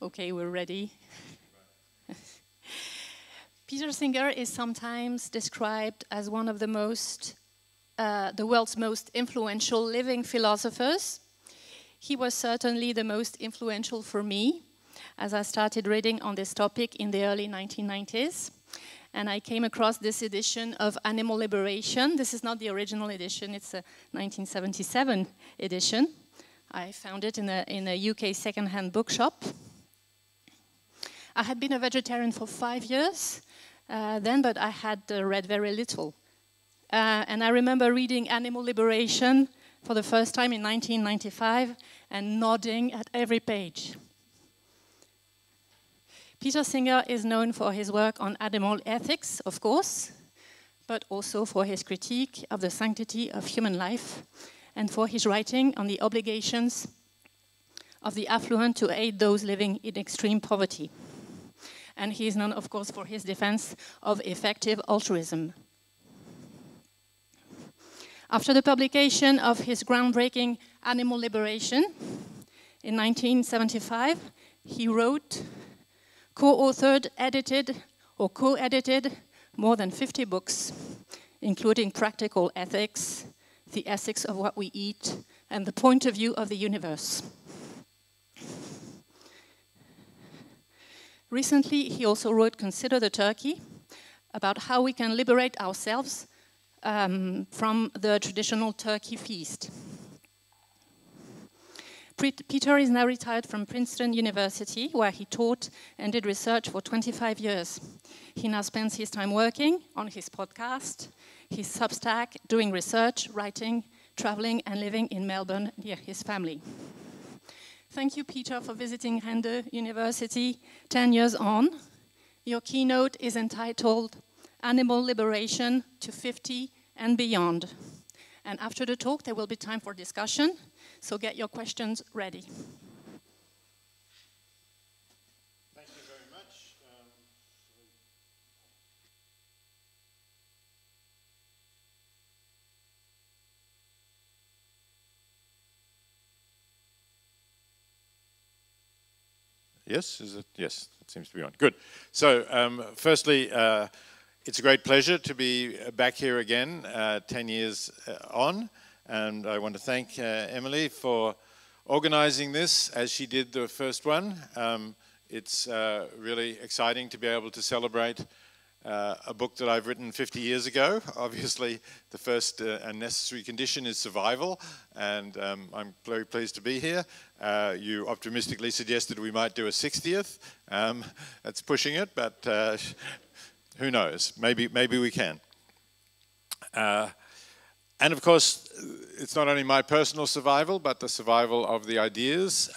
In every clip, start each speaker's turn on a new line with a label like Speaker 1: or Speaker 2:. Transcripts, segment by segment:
Speaker 1: Okay, we're ready. Peter Singer is sometimes described as one of the world's most influential living philosophers. He was certainly the most influential for me, as I started reading on this topic in the early 1990s. And I came across this edition of Animal Liberation. This is not the original edition, it's a 1977 edition. I found it in a UK second-hand bookshop. I had been a vegetarian for 5 years then, but I had read very little. And I remember reading Animal Liberation for the first time in 1995 and nodding at every page. Peter Singer is known for his work on animal ethics, of course, but also for his critique of the sanctity of human life and for his writing on the obligations of the affluent to aid those living in extreme poverty. And he is known, of course, for his defense of effective altruism. After the publication of his groundbreaking Animal Liberation in 1975, he wrote, co-authored, edited, or co-edited more than 50 books, including Practical Ethics, The Ethics of What We Eat, and The Point of View of the Universe. Recently, he also wrote Consider the Turkey, about how we can liberate ourselves from the traditional turkey feast. Peter is now retired from Princeton University, where he taught and did research for 25 years. He now spends his time working on his podcast, his Substack, doing research, writing, traveling, and living in Melbourne near his family. Thank you, Peter, for visiting Rennes University 10 years on. Your keynote is entitled Animal Liberation to 50 and Beyond. And after the talk, there will be time for discussion. So get your questions ready.
Speaker 2: Thank you very much. Yes, is it? Yes, it seems to be on. Good. So, firstly, it's a great pleasure to be back here again, 10 years on. And I want to thank Emily for organizing this as she did the first one. It's really exciting to be able to celebrate a book that I've written 50 years ago. Obviously, the first and necessary condition is survival, and I'm very pleased to be here. You optimistically suggested we might do a 60th. That's pushing it, but who knows? Maybe we can. And of course, it's not only my personal survival, but the survival of the ideas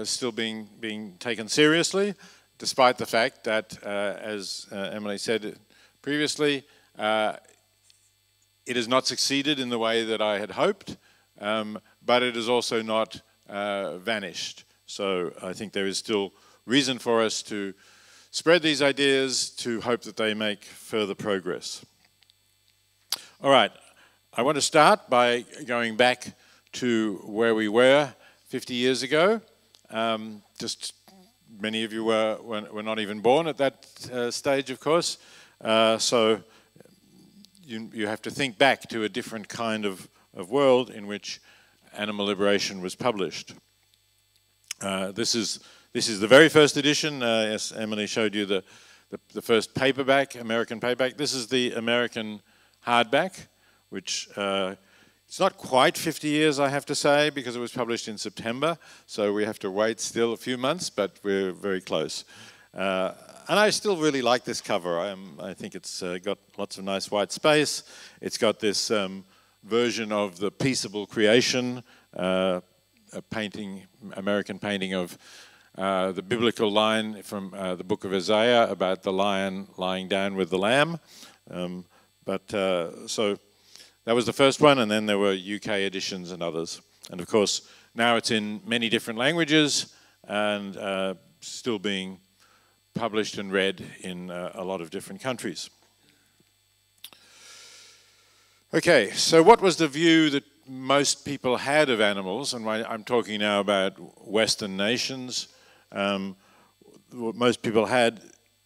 Speaker 2: still being taken seriously, despite the fact that, as Emily said previously, it has not succeeded in the way that I had hoped, but it has also not vanished. So I think there is still reason for us to spread these ideas, to hope that they make further progress. All right. I want to start by going back to where we were 50 years ago. Just many of you were not even born at that stage, of course. So you have to think back to a different kind of world in which Animal Liberation was published. This is the very first edition. As Emily showed you the first paperback, American paperback. This is the American hardback, which it's not quite 50 years, I have to say, because it was published in September, so we have to wait still a few months, but we're very close. And I still really like this cover. I think it's got lots of nice white space. It's got this version of the peaceable creation, a painting, American painting of the biblical line from the book of Isaiah about the lion lying down with the lamb. So that was the first one, and then there were UK editions and others. And of course, now it's in many different languages and still being published and read in a lot of different countries. Okay, so what was the view that most people had of animals? And I'm talking now about Western nations. what most people had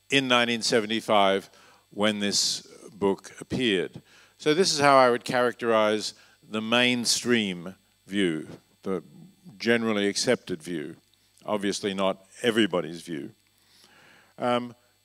Speaker 2: in 1975 when this book appeared. So this is how I would characterize the mainstream view, the generally accepted view, obviously not everybody's view.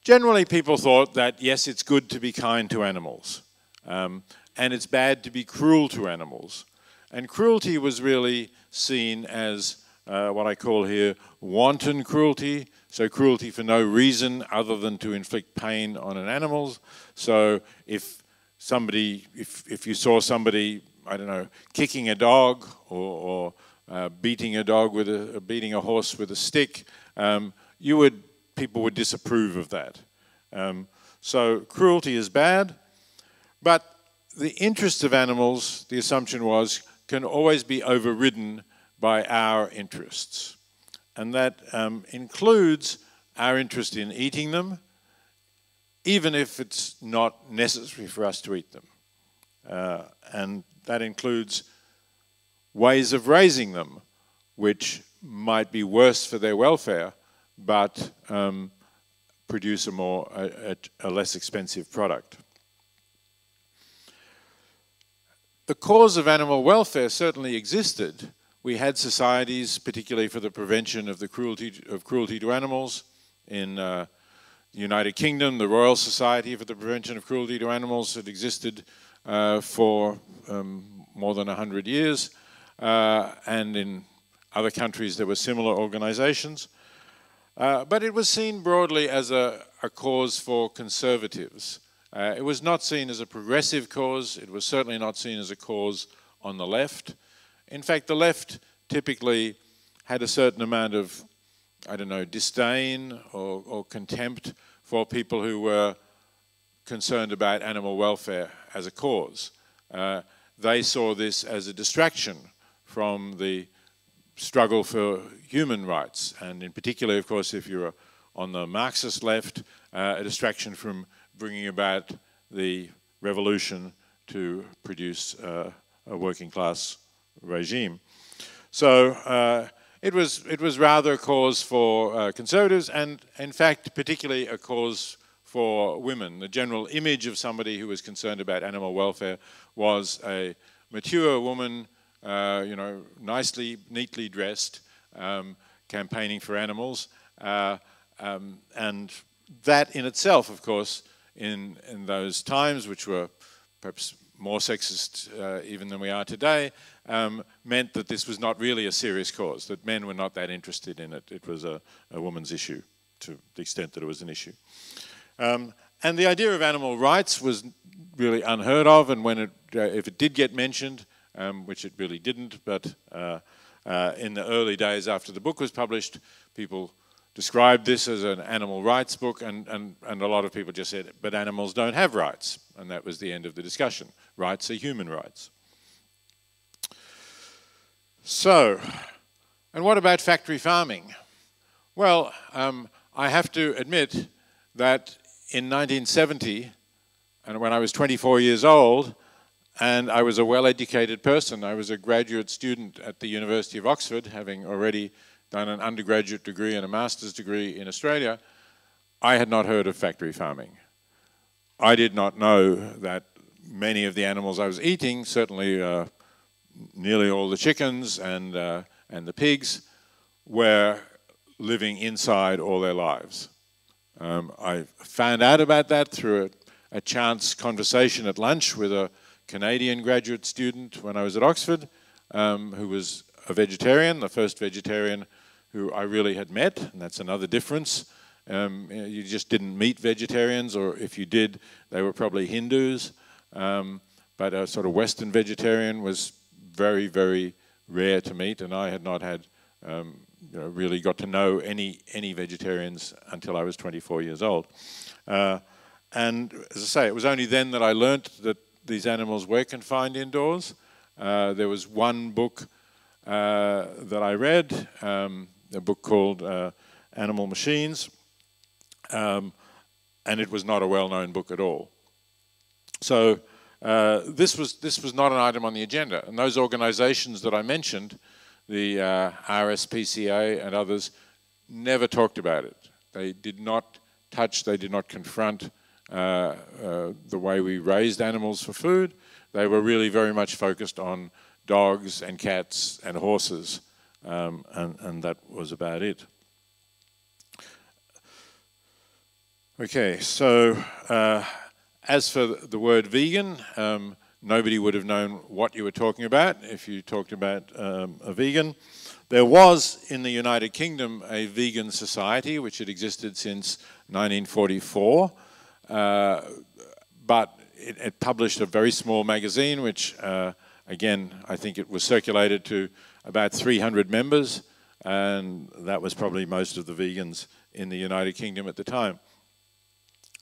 Speaker 2: Generally people thought that, yes, it's good to be kind to animals, and it's bad to be cruel to animals. And cruelty was really seen as what I call here wanton cruelty, so cruelty for no reason other than to inflict pain on an animal. So if you saw somebody, I don't know, kicking a dog or beating a dog with beating a horse with a stick, people would disapprove of that. So cruelty is bad, but the interests of animals, the assumption was, can always be overridden by our interests. And that includes our interest in eating them, even if it's not necessary for us to eat them. And that includes ways of raising them, which might be worse for their welfare, but produce a less expensive product. The cause of animal welfare certainly existed. We had societies, particularly for the prevention of the cruelty to animals. In the United Kingdom, the Royal Society for the Prevention of Cruelty to Animals had existed for more than 100 years, and in other countries there were similar organizations. But it was seen broadly as a cause for conservatives. It was not seen as a progressive cause. It was certainly not seen as a cause on the left. In fact, the left typically had a certain amount of, I don't know, disdain or contempt for people who were concerned about animal welfare as a cause. They saw this as a distraction from the struggle for human rights, and in particular, of course, if you're on the Marxist left, a distraction from bringing about the revolution to produce a working class regime. So it was rather a cause for conservatives, and in fact, particularly a cause for women. The general image of somebody who was concerned about animal welfare was a mature woman, nicely, neatly dressed, campaigning for animals, and that in itself, of course, in those times, which were perhaps more sexist even than we are today, meant that this was not really a serious cause, that men were not that interested in it. It was a woman's issue, to the extent that it was an issue. And the idea of animal rights was really unheard of, and when if it did get mentioned, which it really didn't, but in the early days after the book was published, people described this as an animal rights book, and a lot of people just said, but animals don't have rights, and that was the end of the discussion. Rights are human rights. So, and what about factory farming? Well, I have to admit that in 1970, and when I was 24 years old, and I was a well-educated person, I was a graduate student at the University of Oxford, having already done an undergraduate degree and a master's degree in Australia, I had not heard of factory farming. I did not know that many of the animals I was eating, certainly nearly all the chickens and the pigs, were living inside all their lives. I found out about that through a chance conversation at lunch with a Canadian graduate student when I was at Oxford, who was a vegetarian, the first vegetarian who I really had met, and that's another difference. You just didn't meet vegetarians, or if you did, they were probably Hindus. But a sort of Western vegetarian was very, very rare to meet, and I had not had really got to know any vegetarians until I was 24 years old. And as I say, it was only then that I learnt that these animals were confined indoors. There was one book that I read, a book called Animal Machines, and it was not a well-known book at all. So this was not an item on the agenda, and those organizations that I mentioned, the RSPCA and others, never talked about it. They did not touch, they did not confront the way we raised animals for food. They were really very much focused on dogs and cats and horses, and that was about it. Okay, so as for the word vegan, nobody would have known what you were talking about if you talked about a vegan. There was in the United Kingdom a vegan society which had existed since 1944, but it published a very small magazine which, again, I think it was circulated to about 300 members, and that was probably most of the vegans in the United Kingdom at the time.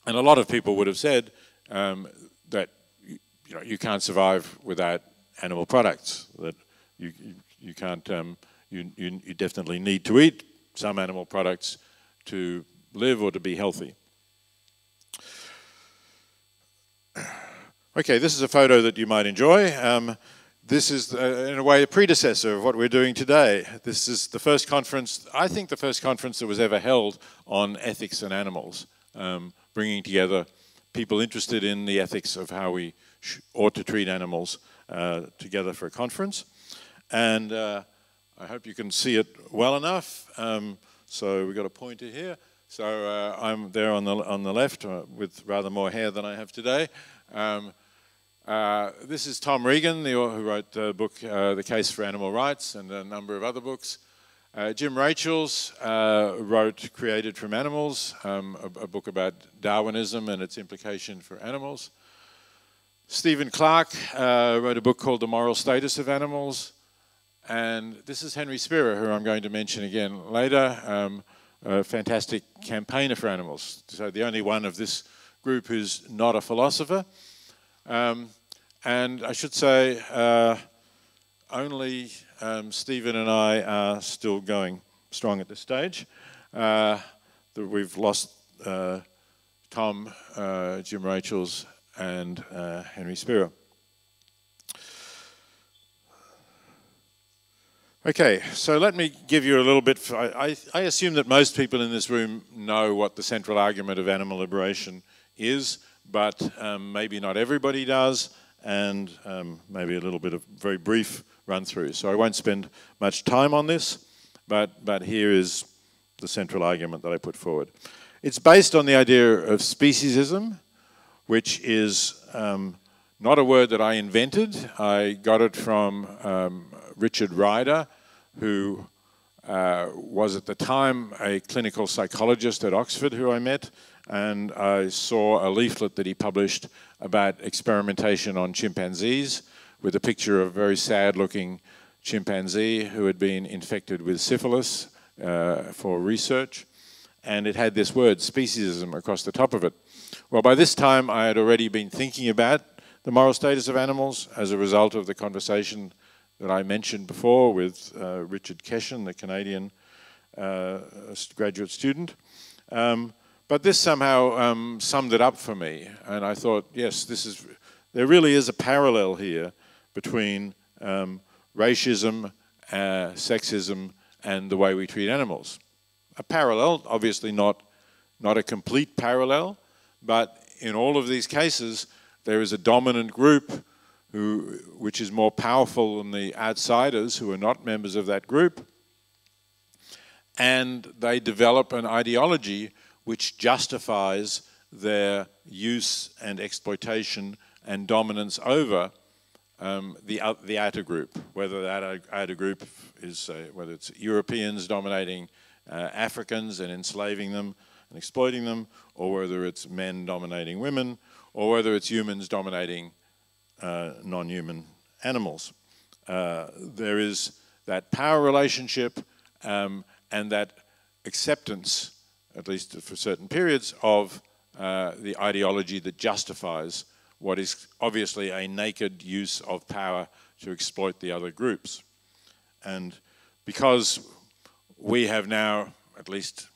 Speaker 2: And a lot of people would have said that you can't survive without animal products, that you can't, you definitely need to eat some animal products to live or to be healthy. Okay, this is a photo that you might enjoy. This is, in a way, a predecessor of what we're doing today. This is the first conference, I think the first conference that was ever held on ethics and animals, bringing together people interested in the ethics of how we ought to treat animals together for a conference. And I hope you can see it well enough. So we've got a pointer here. So I'm there on the left with rather more hair than I have today. This is Tom Regan, who wrote the book The Case for Animal Rights and a number of other books. Jim Rachels wrote Created from Animals, a book about Darwinism and its implication for animals. Stephen Clark wrote a book called The Moral Status of Animals. And this is Henry Spira, who I'm going to mention again later, a fantastic campaigner for animals. So the only one of this group who's not a philosopher. And I should say, only Stephen and I are still going strong at this stage. We've lost Tom, Jim Rachels, and Henry Spira. Okay, so let me give you a little bit. I assume that most people in this room know what the central argument of animal liberation is, but maybe not everybody does, and maybe a little bit of very brief run through. So I won't spend much time on this, but here is the central argument that I put forward. It's based on the idea of speciesism, which is not a word that I invented. I got it from Richard Ryder, who was at the time a clinical psychologist at Oxford who I met, and I saw a leaflet that he published about experimentation on chimpanzees with a picture of a very sad-looking chimpanzee who had been infected with syphilis for research, and it had this word, speciesism, across the top of it. Well, by this time I had already been thinking about the moral status of animals as a result of the conversation that I mentioned before with Richard Keshen, the Canadian graduate student. But this somehow summed it up for me, and I thought, yes, there really is a parallel here between racism, sexism, and the way we treat animals. A parallel, obviously not a complete parallel, but in all of these cases, there is a dominant group which is more powerful than the outsiders who are not members of that group, and they develop an ideology which justifies their use and exploitation and dominance over the outer group, whether that outer group is, whether it's Europeans dominating Africans and enslaving them and exploiting them, or whether it's men dominating women, or whether it's humans dominating non-human animals. There is that power relationship and that acceptance, at least for certain periods, of the ideology that justifies what is obviously a naked use of power to exploit the other groups. And because we have now, at least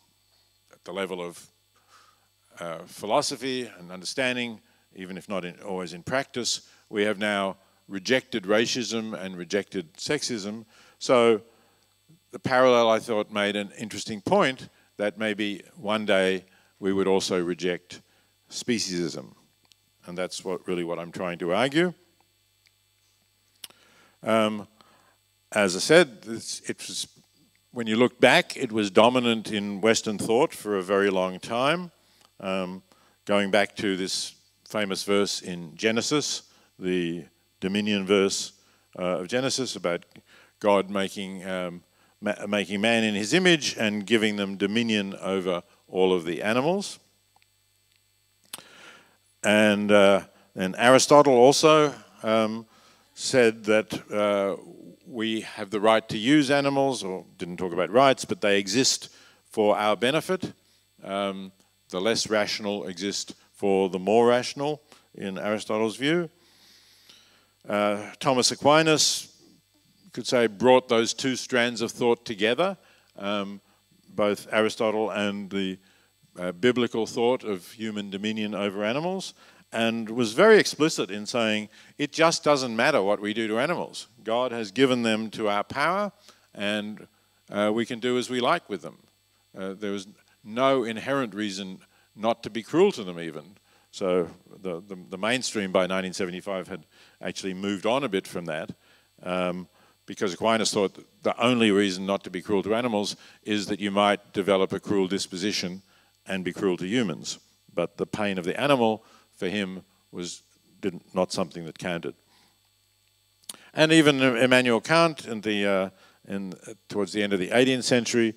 Speaker 2: at the level of philosophy and understanding, even if not always in practice, we have now rejected racism and rejected sexism. So the parallel, I thought, made an interesting point that maybe one day we would also reject speciesism. And that's really what I'm trying to argue. As I said, it was, when you look back, it was dominant in Western thought for a very long time. Going back to this famous verse in Genesis, the dominion verse of Genesis about God making man in his image and giving them dominion over all of the animals. And Aristotle also said that we have the right to use animals, or didn't talk about rights, but they exist for our benefit. The less rational exist for the more rational, in Aristotle's view. Thomas Aquinas, you could say, brought those two strands of thought together, both Aristotle and the biblical thought of human dominion over animals, and was very explicit in saying it just doesn't matter what we do to animals. God has given them to our power, and we can do as we like with them. There was no inherent reason not to be cruel to them even. So the mainstream by 1975 had actually moved on a bit from that, because Aquinas thought that the only reason not to be cruel to animals is that you might develop a cruel disposition and be cruel to humans. But the pain of the animal, for him, was not something that counted. And even Immanuel Kant, towards the end of the 18th century,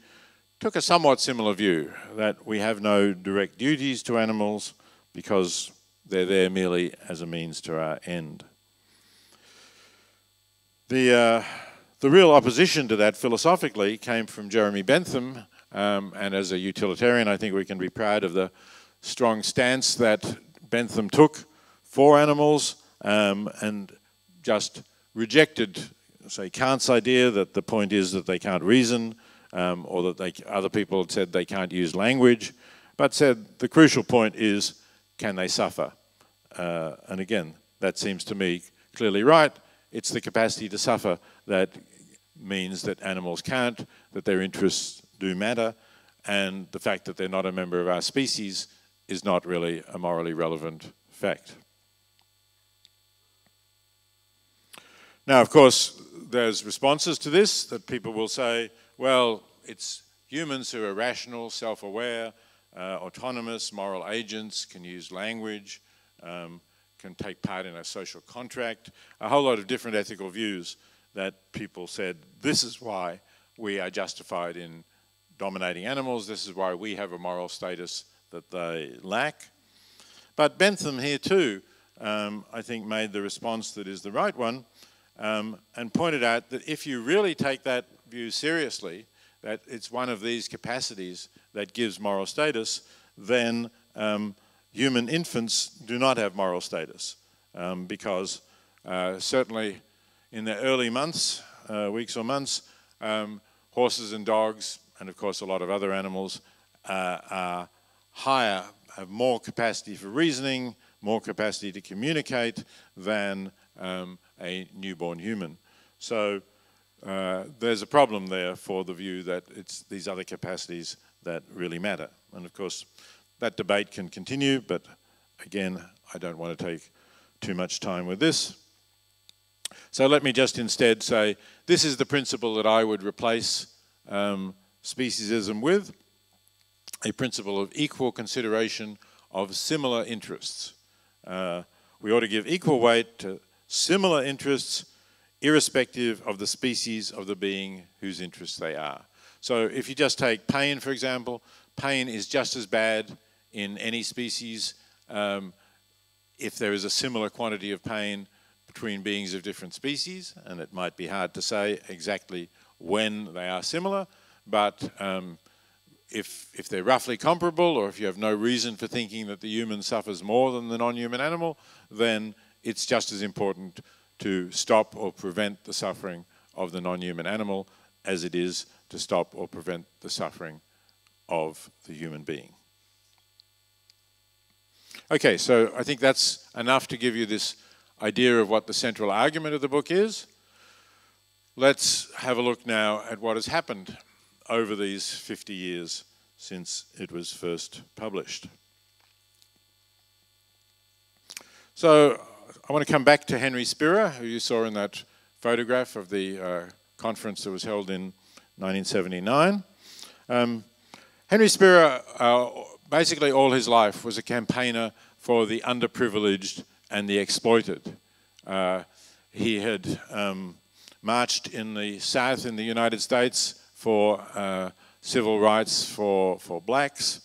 Speaker 2: took a somewhat similar view, that we have no direct duties to animals because they're there merely as a means to our end. The real opposition to that philosophically came from Jeremy Bentham, and as a utilitarian, I think we can be proud of the strong stance that Bentham took for animals, and just rejected, say, Kant's idea that the point is that they can't reason, or that other people had said they can't use language, but said the crucial point is, can they suffer? And again, that seems to me clearly right. It's the capacity to suffer that means that animals can't, that their interests do matter, and the fact that they're not a member of our species is not really a morally relevant fact. Now, of course, there's responses to this, that people will say, well, it's humans who are rational, self-aware, autonomous, moral agents, can use language, can take part in a social contract, a whole lot of different ethical views that people said, this is why we are justified in dominating animals, this is why we have a moral status that they lack. But Bentham here too, I think, made the response that is the right one, and pointed out that if you really take that view seriously, that it's one of these capacities that gives moral status, then human infants do not have moral status, because certainly in the early months, weeks or months, horses and dogs, and of course a lot of other animals, are higher, have more capacity for reasoning, more capacity to communicate than a newborn human. So there's a problem there for the view that it's these other capacities that really matter. And of course, that debate can continue, but again, I don't want to take too much time with this. So let me just instead say, this is the principle that I would replace speciesism with, a principle of equal consideration of similar interests. We ought to give equal weight to similar interests, irrespective of the species of the being whose interests they are. So if you just take pain, for example, pain is just as bad in any species if there is a similar quantity of pain between beings of different species, and it might be hard to say exactly when they are similar, but if they're roughly comparable, or if you have no reason for thinking that the human suffers more than the non-human animal, then it's just as important to stop or prevent the suffering of the non-human animal as it is to stop or prevent the suffering of the human being. Okay, so I think that's enough to give you this idea of what the central argument of the book is. let's have a look now at what has happened over these 50 years since it was first published. So I want to come back to Henry Spira, who you saw in that photograph of the conference that was held in 1979. Henry Spira, basically all his life, was a campaigner for the underprivileged and the exploited. He had marched in the South in the United States for civil rights for blacks.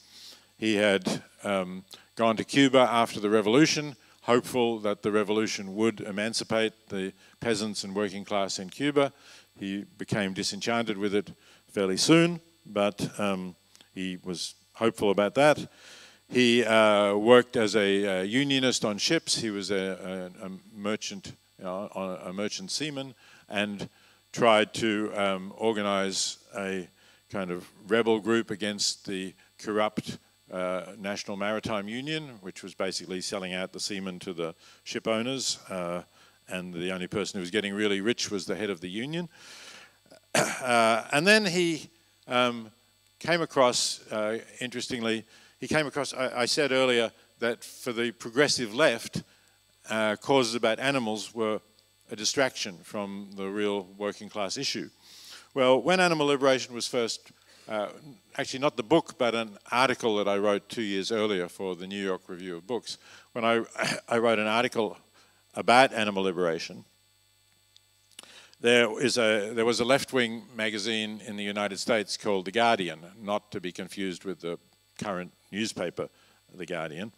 Speaker 2: He had gone to Cuba after the revolution, hopeful that the revolution would emancipate the peasants and working class in Cuba. He became disenchanted with it fairly soon, but he was hopeful about that. He worked as a unionist on ships. He was a merchant, a merchant seaman, and tried to organize a kind of rebel group against the corrupt National Maritime Union, which was basically selling out the seamen to the ship owners, and the only person who was getting really rich was the head of the union. And then he came across, interestingly, I said earlier that for the progressive left, causes about animals were a distraction from the real working class issue. Well, when animal liberation was first, actually not the book, but an article that I wrote 2 years earlier for the New York Review of Books, when I wrote an article about animal liberation, there was a left-wing magazine in the United States called The Guardian, not to be confused with the current newspaper, The Guardian,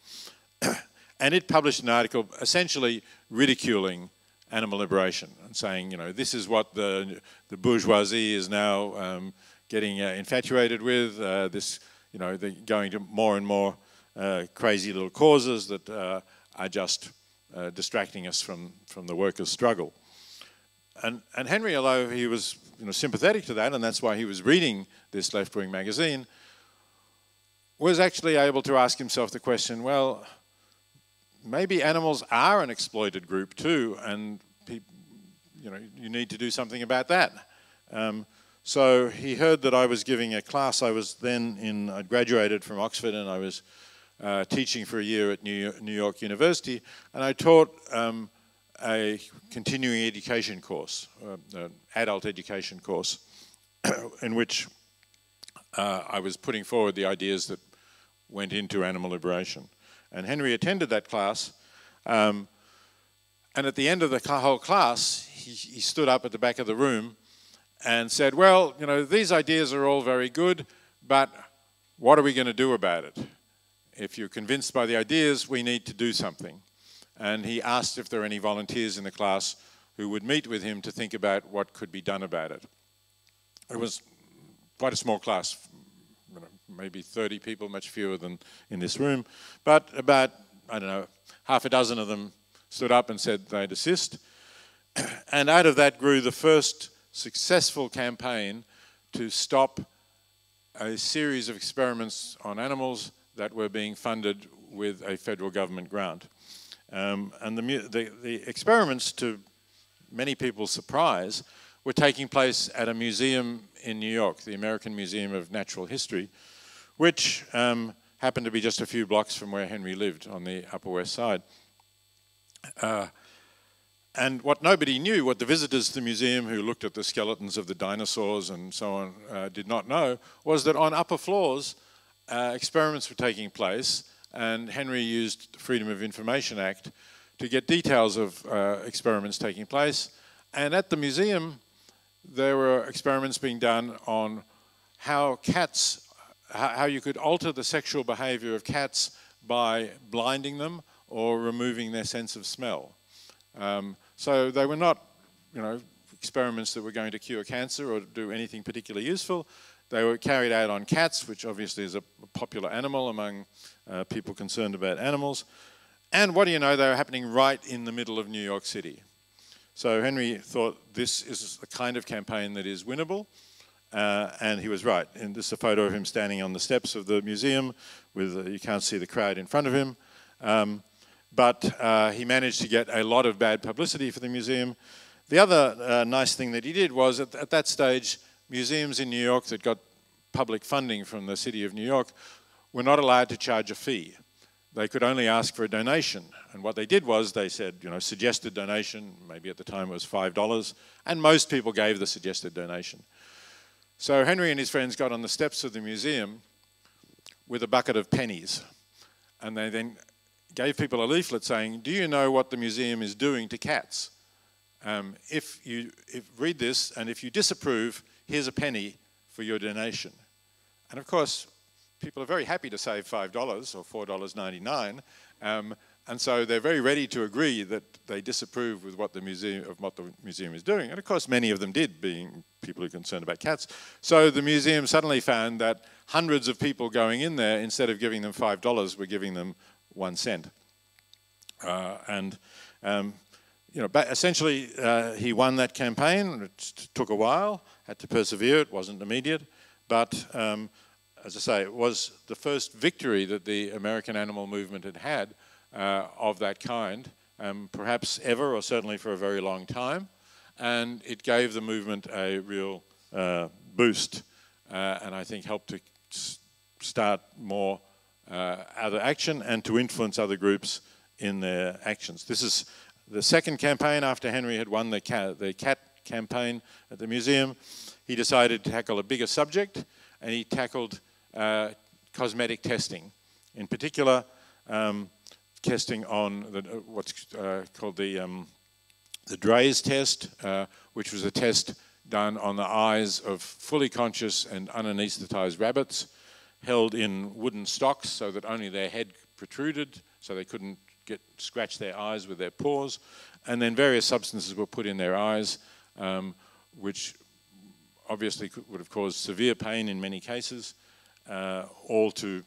Speaker 2: and it published an article essentially ridiculing animal liberation and saying, you know, this is what the bourgeoisie is now getting infatuated with. This, you know, they're going to more and more crazy little causes that are just distracting us from the workers' struggle. And Henry, although he was, you know, sympathetic to that, and that's why he was reading this left-wing magazine, was actually able to ask himself the question, well, maybe animals are an exploited group too, and you know, you need to do something about that. So he heard that I was giving a class. I was then I'd graduated from Oxford, and I was teaching for a year at New York University, and I taught a continuing education course, an adult education course, in which I was putting forward the ideas that went into animal liberation. And Henry attended that class, and at the end of the whole class, he stood up at the back of the room and said, well, you know, these ideas are all very good, but what are we going to do about it? If you're convinced by the ideas, we need to do something. And he asked if there were any volunteers in the class who would meet with him to think about what could be done about it. It was quite a small class, you know, maybe 30 people, much fewer than in this room, but about, I don't know, half a dozen of them stood up and said they'd assist. And out of that grew the first successful campaign to stop a series of experiments on animals that were being funded with a federal government grant. And the experiments, to many people's surprise, were taking place at a museum in New York, the American Museum of Natural History, which happened to be just a few blocks from where Henry lived on the Upper West Side. And what nobody knew, what the visitors to the museum who looked at the skeletons of the dinosaurs and so on did not know, was that on upper floors, experiments were taking place, and Henry used the Freedom of Information Act to get details of experiments taking place. And at the museum, there were experiments being done on how cats, how you could alter the sexual behavior of cats by blinding them or removing their sense of smell. So they were not, you know, experiments that were going to cure cancer or do anything particularly useful. They were carried out on cats, which obviously is a popular animal among people concerned about animals. And what do you know, they were happening right in the middle of New York City. So Henry thought this is the kind of campaign that is winnable, and he was right. And this is a photo of him standing on the steps of the museum with, you can't see the crowd in front of him, but he managed to get a lot of bad publicity for the museum. The other nice thing that he did was, at that stage, museums in New York that got public funding from the city of New York were not allowed to charge a fee. They could only ask for a donation. And what they did was they said, you know, suggested donation, maybe at the time it was $5, and most people gave the suggested donation. So Henry and his friends got on the steps of the museum with a bucket of pennies. And they then gave people a leaflet saying, do you know what the museum is doing to cats? Read this, and if you disapprove, here's a penny for your donation. And of course, people are very happy to save $5 or $4.99, and so they're very ready to agree that they disapprove with what the museum is doing. And of course, many of them did, being people who are concerned about cats. So the museum suddenly found that hundreds of people going in there, instead of giving them $5, were giving them 1 cent. You know, essentially, he won that campaign. It took a while, had to persevere. It wasn't immediate, but as I say, it was the first victory that the American animal movement had had of that kind, perhaps ever, or certainly for a very long time. And it gave the movement a real boost, and I think helped to start more other action and to influence other groups in their actions. This is the second campaign after Henry had won the cat campaign at the museum. He decided to tackle a bigger subject, and he tackled cosmetic testing. In particular, testing on what's called the Drey's test, which was a test done on the eyes of fully conscious and unanesthetized rabbits, held in wooden stocks so that only their head protruded, so they couldn't scratch their eyes with their paws. And then various substances were put in their eyes, which obviously would have caused severe pain in many cases, all to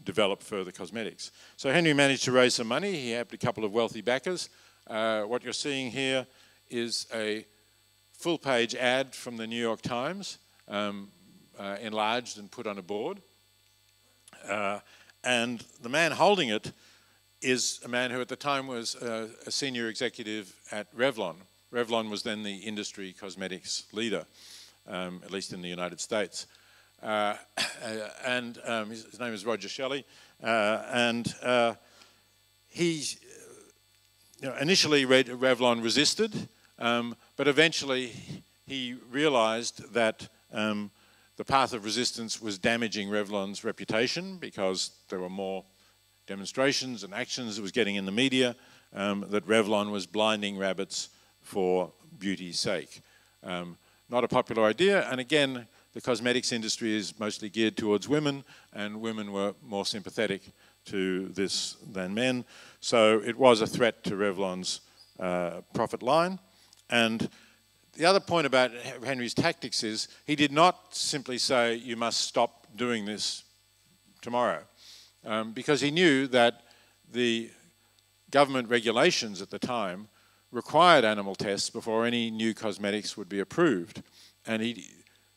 Speaker 2: develop further cosmetics. So Henry managed to raise some money. He had a couple of wealthy backers. What you're seeing here is a full-page ad from the New York Times, enlarged and put on a board. And the man holding it is a man who at the time was a senior executive at Revlon. Revlon was then the industry cosmetics leader, at least in the United States. His name is Roger Shelley, he initially Revlon resisted, but eventually he realized that the path of resistance was damaging Revlon's reputation because there were more demonstrations and actions it was getting in the media, that Revlon was blinding rabbits for beauty's sake. Not a popular idea, and again, the cosmetics industry is mostly geared towards women, and women were more sympathetic to this than men. So it was a threat to Revlon's profit line. And the other point about Henry's tactics is he did not simply say, you must stop doing this tomorrow, because he knew that the government regulations at the time required animal tests before any new cosmetics would be approved. And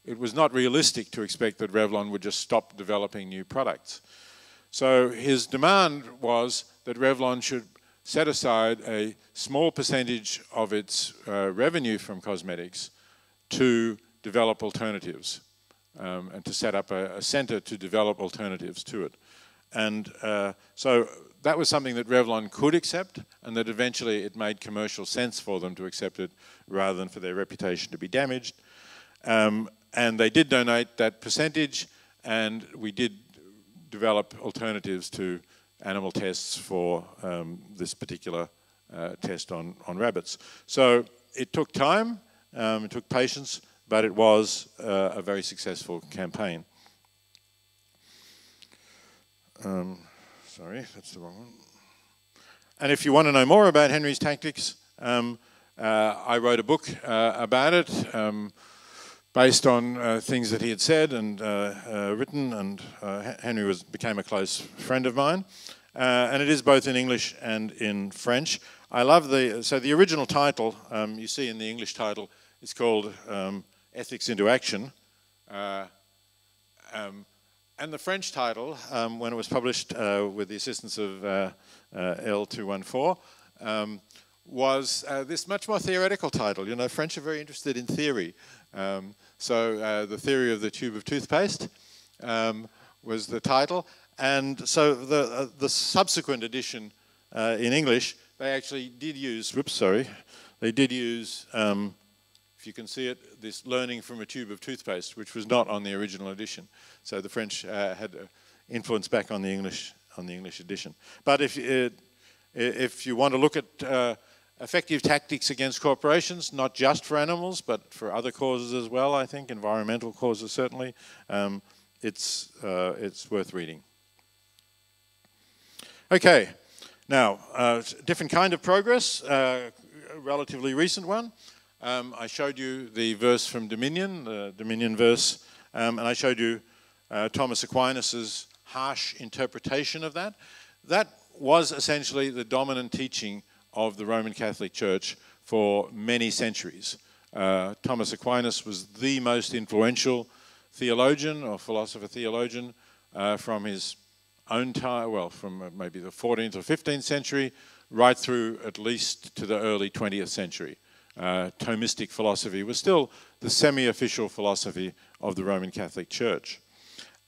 Speaker 2: it was not realistic to expect that Revlon would just stop developing new products. So his demand was that Revlon should set aside a small percentage of its revenue from cosmetics to develop alternatives, and to set up a center to develop alternatives to it. And so that was something that Revlon could accept, and that eventually it made commercial sense for them to accept it rather than for their reputation to be damaged. And they did donate that percentage, and we did develop alternatives to animal tests for this particular test on rabbits. So it took time, it took patience, but it was a very successful campaign. Sorry, that's the wrong one. And if you want to know more about Henry's tactics, I wrote a book about it, based on things that he had said and written, and Henry became a close friend of mine. And it is both in English and in French. I love so the original title, you see in the English title, is called Ethics into Action. And the French title, when it was published with the assistance of Elle 214, was this much more theoretical title. You know, French are very interested in theory. So the theory of the tube of toothpaste was the title. And so the subsequent edition in English, they actually did use, they did use, if you can see it, this learning from a tube of toothpaste, which was not on the original edition. So the French had influence back on the English edition. But if you want to look at effective tactics against corporations, not just for animals, but for other causes as well, I think, environmental causes certainly, it's worth reading. Okay, now, different kind of progress, a relatively recent one. I showed you the verse from Dominion, the Dominion verse, and I showed you Thomas Aquinas's harsh interpretation of that. That was essentially the dominant teaching of the Roman Catholic Church for many centuries. Thomas Aquinas was the most influential theologian or philosopher-theologian from his own time, well, from maybe the 14th or 15th century, right through at least to the early 20th century. Thomistic philosophy was still the semi-official philosophy of the Roman Catholic Church.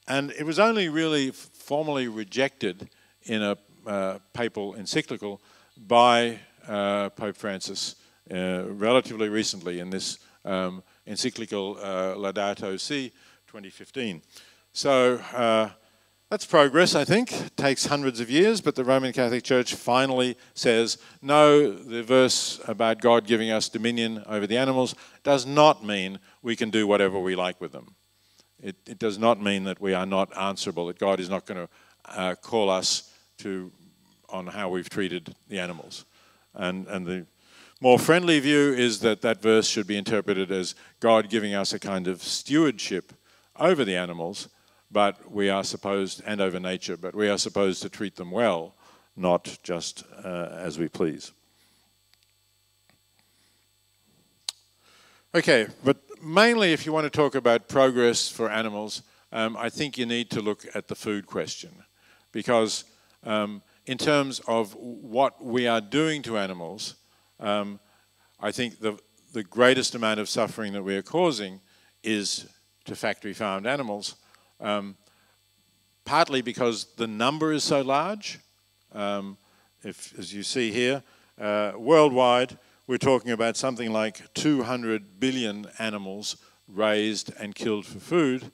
Speaker 2: And it was only really formally rejected in a papal encyclical by Pope Francis relatively recently in this encyclical Laudato Si 2015. So that's progress, I think. It takes hundreds of years, but the Roman Catholic Church finally says, no, the verse about God giving us dominion over the animals does not mean we can do whatever we like with them. It does not mean that we are not answerable, that God is not going to call us on how we've treated the animals. And the more friendly view is that that verse should be interpreted as God giving us a kind of stewardship over the animals, but we are supposed, and over nature, but we are supposed to treat them well, not just as we please. Okay, but mainly if you want to talk about progress for animals, I think you need to look at the food question, because in terms of what we are doing to animals, I think the greatest amount of suffering that we are causing is to factory farmed animals, partly because the number is so large. As you see here, worldwide, we're talking about something like 200 billion animals raised and killed for food,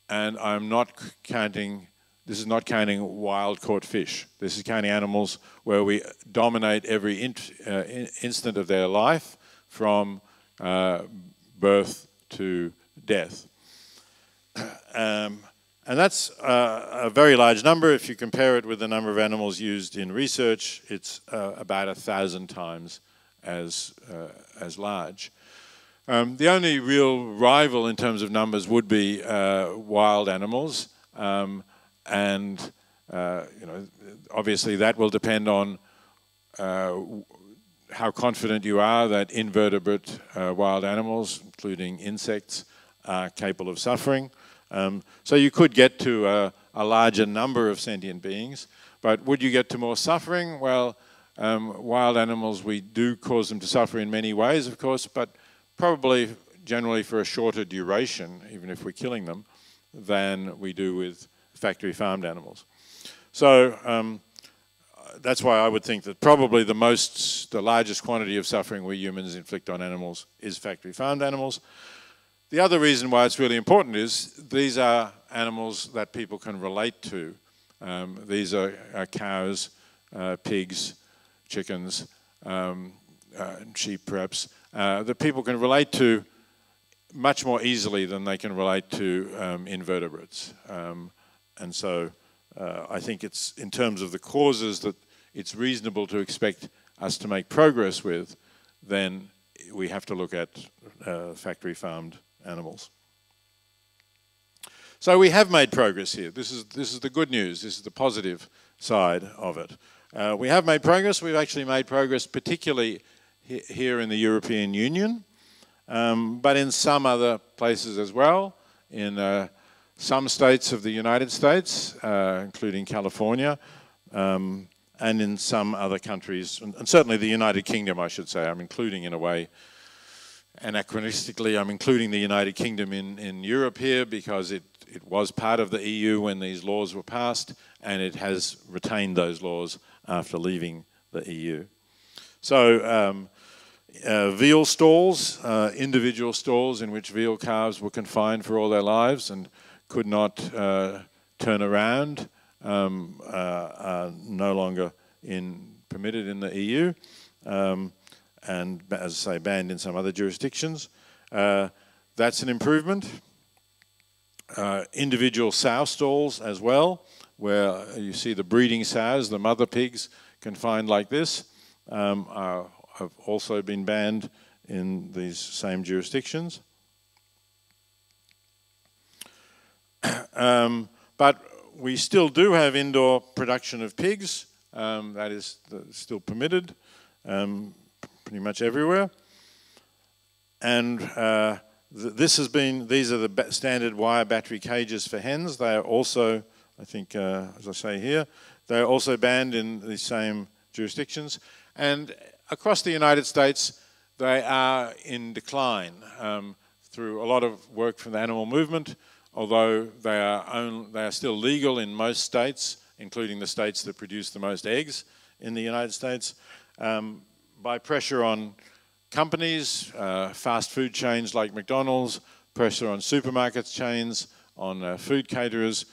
Speaker 2: and I'm not counting, this is not counting wild caught fish. This is counting animals where we dominate every instant of their life from birth to death. And that's a very large number. If you compare it with the number of animals used in research, it's about 1,000 times as large. The only real rival in terms of numbers would be wild animals, and obviously that will depend on how confident you are that invertebrate wild animals, including insects, are capable of suffering. So you could get to a larger number of sentient beings, but would you get to more suffering? Well, wild animals, we do cause them to suffer in many ways, of course, but probably generally for a shorter duration, even if we're killing them, than we do with factory farmed animals. So that's why I would think that probably the largest quantity of suffering we humans inflict on animals is factory farmed animals. The other reason why it's really important is these are animals that people can relate to. These are cows, pigs, chickens, sheep perhaps, that people can relate to much more easily than they can relate to invertebrates. And so I think it's in terms of the causes that it's reasonable to expect us to make progress with, then we have to look at factory farmed animals. So we have made progress here. This is the good news. This is the positive side of it. We have made progress. We've actually made progress particularly here in the European Union, but in some other places as well, in some states of the United States, including California, and in some other countries, and certainly the United Kingdom, I should say. I'm including, in a way, anachronistically, I'm including the United Kingdom in Europe here because it was part of the EU when these laws were passed, and it has retained those laws after leaving the EU. So veal stalls, individual stalls in which veal calves were confined for all their lives and could not turn around, are no longer permitted in the EU, and as I say, banned in some other jurisdictions. That's an improvement. Individual sow stalls as well, where you see the breeding sows, the mother pigs, confined like this, have also been banned in these same jurisdictions. But we still do have indoor production of pigs. That is still permitted pretty much everywhere. And these are the standard wire battery cages for hens. They are also, I think, as I say here, they are also banned in the same jurisdictions. And across the United States, they are in decline through a lot of work from the animal movement, although they are still legal in most states, including the states that produce the most eggs in the United States. By pressure on companies, fast food chains like McDonald's, pressure on supermarkets chains, on food caterers.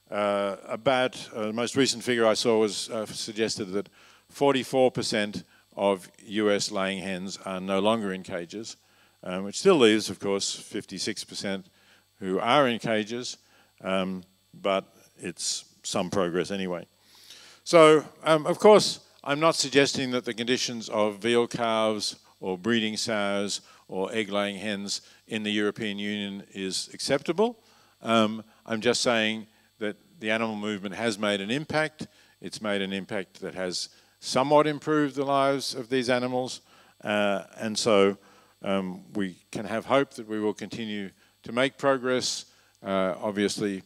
Speaker 2: The most recent figure I saw was suggested that 44% of US laying hens are no longer in cages, which still leaves, of course, 56% who are in cages, but it's some progress anyway. So, of course, I'm not suggesting that the conditions of veal calves or breeding sows or egg-laying hens in the European Union is acceptable. I'm just saying that the animal movement has made an impact. It's made an impact that has somewhat improved the lives of these animals, and so we can have hope that we will continue to make progress. Obviously,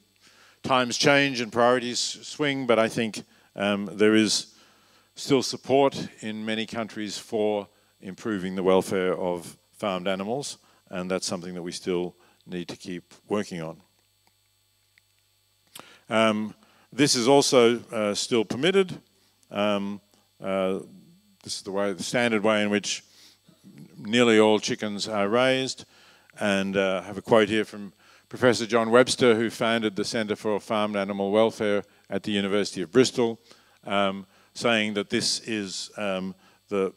Speaker 2: times change and priorities swing, but I think there is still support in many countries for improving the welfare of farmed animals, and that's something that we still need to keep working on. This is also still permitted. This is the standard way in which nearly all chickens are raised, and I have a quote here from Professor John Webster, who founded the Centre for Farmed Animal Welfare at the University of Bristol, saying that this is the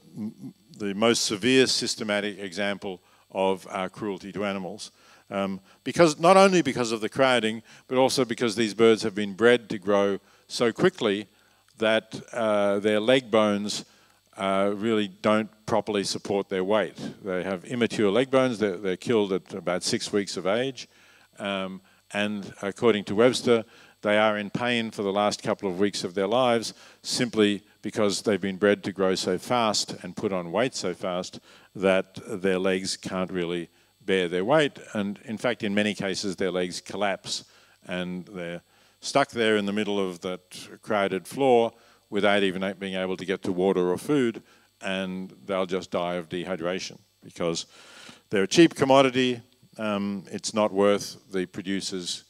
Speaker 2: most severe systematic example of our cruelty to animals. Not only because of the crowding, but also because these birds have been bred to grow so quickly that their leg bones really don't properly support their weight. They have immature leg bones. They're killed at about 6 weeks of age. And according to Webster, they are in pain for the last couple of weeks of their lives simply because they've been bred to grow so fast and put on weight so fast that their legs can't really bear their weight. And in fact, in many cases, their legs collapse and they're stuck there in the middle of that crowded floor without even being able to get to water or food, and they'll just die of dehydration because they're a cheap commodity. It's not worth the producer's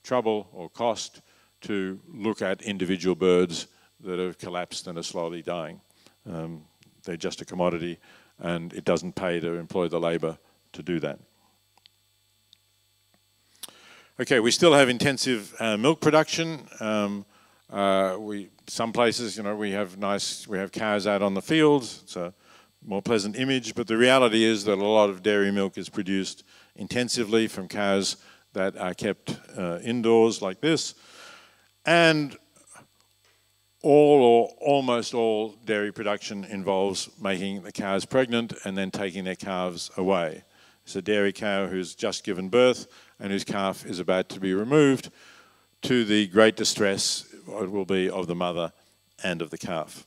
Speaker 2: trouble or cost to look at individual birds that have collapsed and are slowly dying. They're just a commodity, and it doesn't pay to employ the labor to do that. Okay, we still have intensive milk production. Some places, we have cows out on the fields. It's a more pleasant image, but the reality is that a lot of dairy milk is produced intensively from cows that are kept indoors like this. And all or almost all dairy production involves making the cows pregnant and then taking their calves away. It's a dairy cow who's just given birth and whose calf is about to be removed, to the great distress it will be of the mother and of the calf.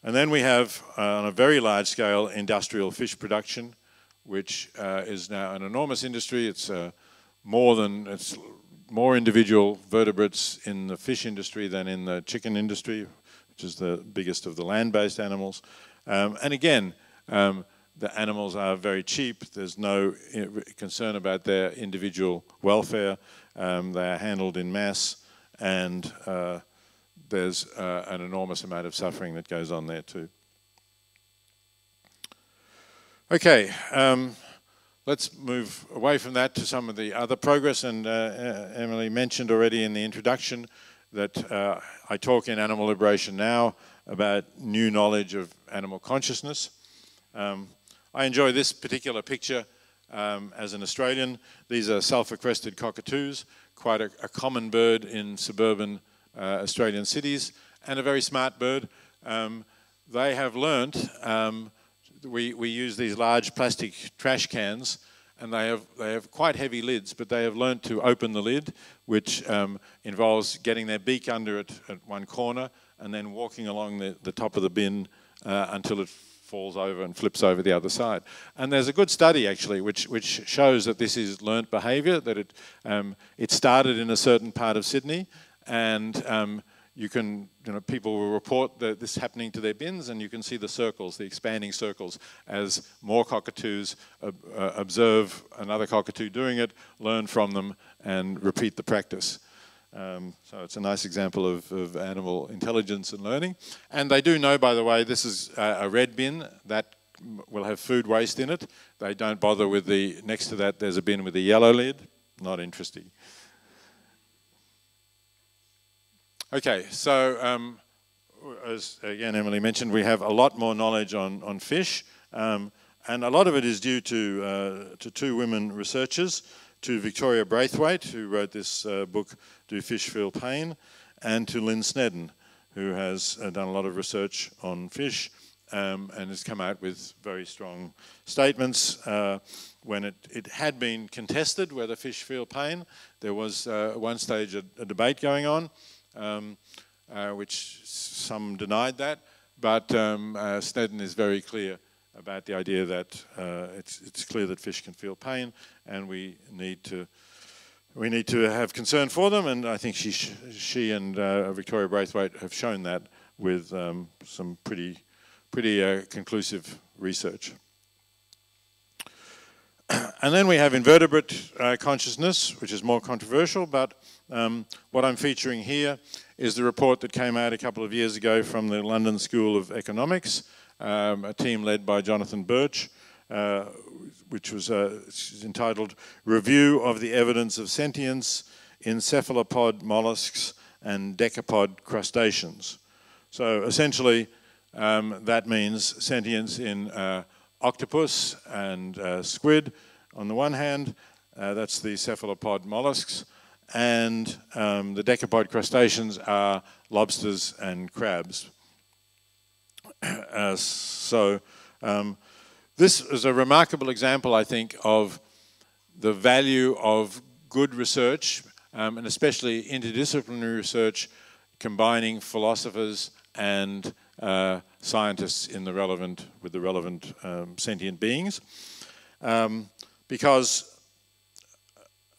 Speaker 2: And then we have, on a very large scale, industrial fish production, which is now an enormous industry. It's more individual vertebrates in the fish industry than in the chicken industry, which is the biggest of the land-based animals. And again, the animals are very cheap. There's no concern about their individual welfare. They are handled in mass, and there's an enormous amount of suffering that goes on there too. Okay, let's move away from that to some of the other progress. And Emily mentioned already in the introduction that I talk in Animal Liberation now about new knowledge of animal consciousness. I enjoy this particular picture as an Australian. These are sulphur-crested cockatoos, quite a common bird in suburban Australian cities, and a very smart bird. They have learnt, we use these large plastic trash cans, and they have quite heavy lids, but they have learnt to open the lid, which involves getting their beak under it at one corner and then walking along the top of the bin until it falls over and flips over the other side. And there's a good study actually which shows that this is learnt behaviour, that it started in a certain part of Sydney, and people will report this happening to their bins, and you can see the circles, the expanding circles, as more cockatoos observe another cockatoo doing it, learn from them, and repeat the practice. So it's a nice example of animal intelligence and learning. And they do know, by the way, this is a red bin that will have food waste in it. They don't bother with next to that there's a bin with a yellow lid. Not interesting. Okay, so as again Emily mentioned, we have a lot more knowledge on fish, and a lot of it is due to two women researchers, to Victoria Braithwaite, who wrote this book, Do Fish Feel Pain, and to Lynn Snedden, who has done a lot of research on fish and has come out with very strong statements. When it had been contested whether fish feel pain, there was at one stage a debate going on, which some denied that, but Snedden is very clear about the idea that it's clear that fish can feel pain, and we need to have concern for them. And I think she and Victoria Braithwaite have shown that with some pretty conclusive research. And then we have invertebrate consciousness, which is more controversial, but what I'm featuring here is the report that came out a couple of years ago from the London School of Economics, a team led by Jonathan Birch, which was entitled Review of the Evidence of Sentience in Cephalopod Mollusks and Decapod Crustaceans. So essentially that means sentience in octopus and squid on the one hand, that's the cephalopod mollusks, and the decapod crustaceans are lobsters and crabs. This is a remarkable example, I think, of the value of good research, and especially interdisciplinary research, combining philosophers and scientists with the relevant sentient beings. Because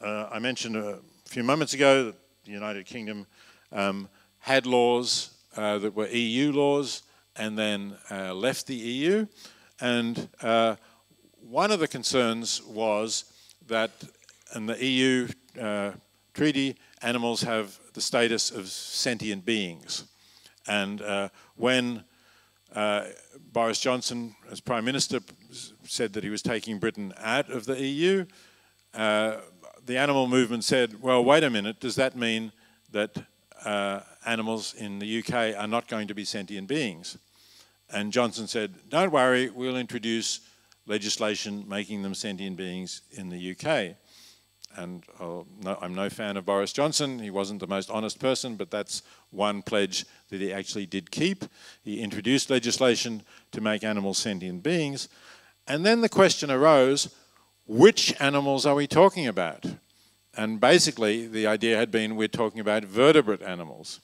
Speaker 2: I mentioned a few moments ago that the United Kingdom had laws that were EU laws and then left the EU. And one of the concerns was that in the EU treaty, animals have the status of sentient beings. And when Boris Johnson, as Prime Minister, said that he was taking Britain out of the EU, the animal movement said, well, wait a minute, does that mean that animals in the UK are not going to be sentient beings? And Johnson said, don't worry, we'll introduce legislation making them sentient beings in the UK. And I'm no fan of Boris Johnson. He wasn't the most honest person, but that's one pledge that he actually did keep. He introduced legislation to make animals sentient beings. And then the question arose, which animals are we talking about? And basically, the idea had been we're talking about vertebrate animals.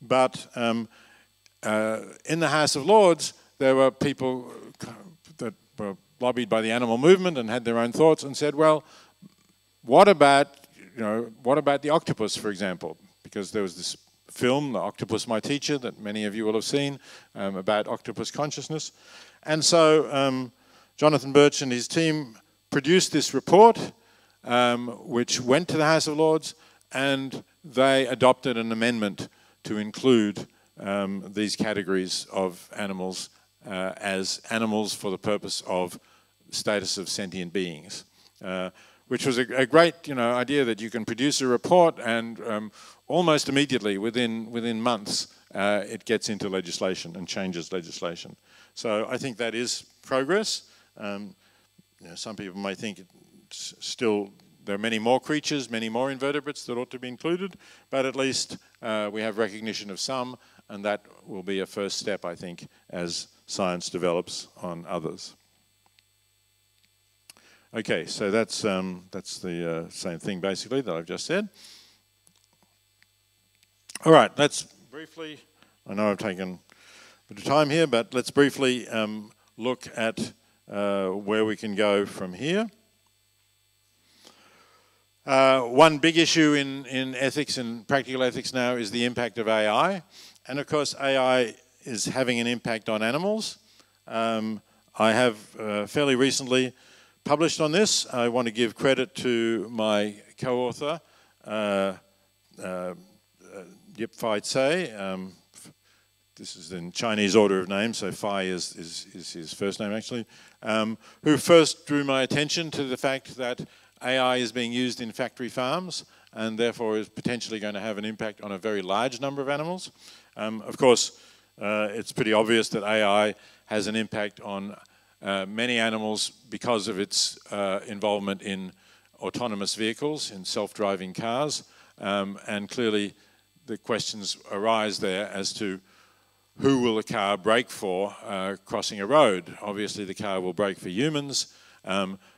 Speaker 2: But in the House of Lords, there were people that were lobbied by the animal movement and had their own thoughts and said, well, what about what about the octopus, for example? Because there was this film, The Octopus, My Teacher, that many of you will have seen, about octopus consciousness. And so Jonathan Birch and his team produced this report, which went to the House of Lords, and they adopted an amendment to include these categories of animals as animals for the purpose of status of sentient beings, which was a great idea, that you can produce a report and almost immediately, within months, it gets into legislation and changes legislation. So I think that is progress. Some people may think it's still there are many more creatures, many more invertebrates that ought to be included, but at least we have recognition of some, and that will be a first step, I think, as science develops on others. Okay, so that's the same thing basically that I've just said. All right, let's briefly, I know I've taken a bit of time here, but let's briefly look at where we can go from here. One big issue in ethics and practical ethics now is the impact of AI. And of course, AI is having an impact on animals. I have fairly recently published on this. I want to give credit to my co-author, Yip Fai Tsai. This is in Chinese order of names, so Fai is his first name actually, who first drew my attention to the fact that AI is being used in factory farms and therefore is potentially going to have an impact on a very large number of animals. Of course, it's pretty obvious that AI has an impact on many animals because of its involvement in autonomous vehicles, in self-driving cars, and clearly the questions arise there as to who will a car brake for crossing a road. Obviously the car will brake for humans.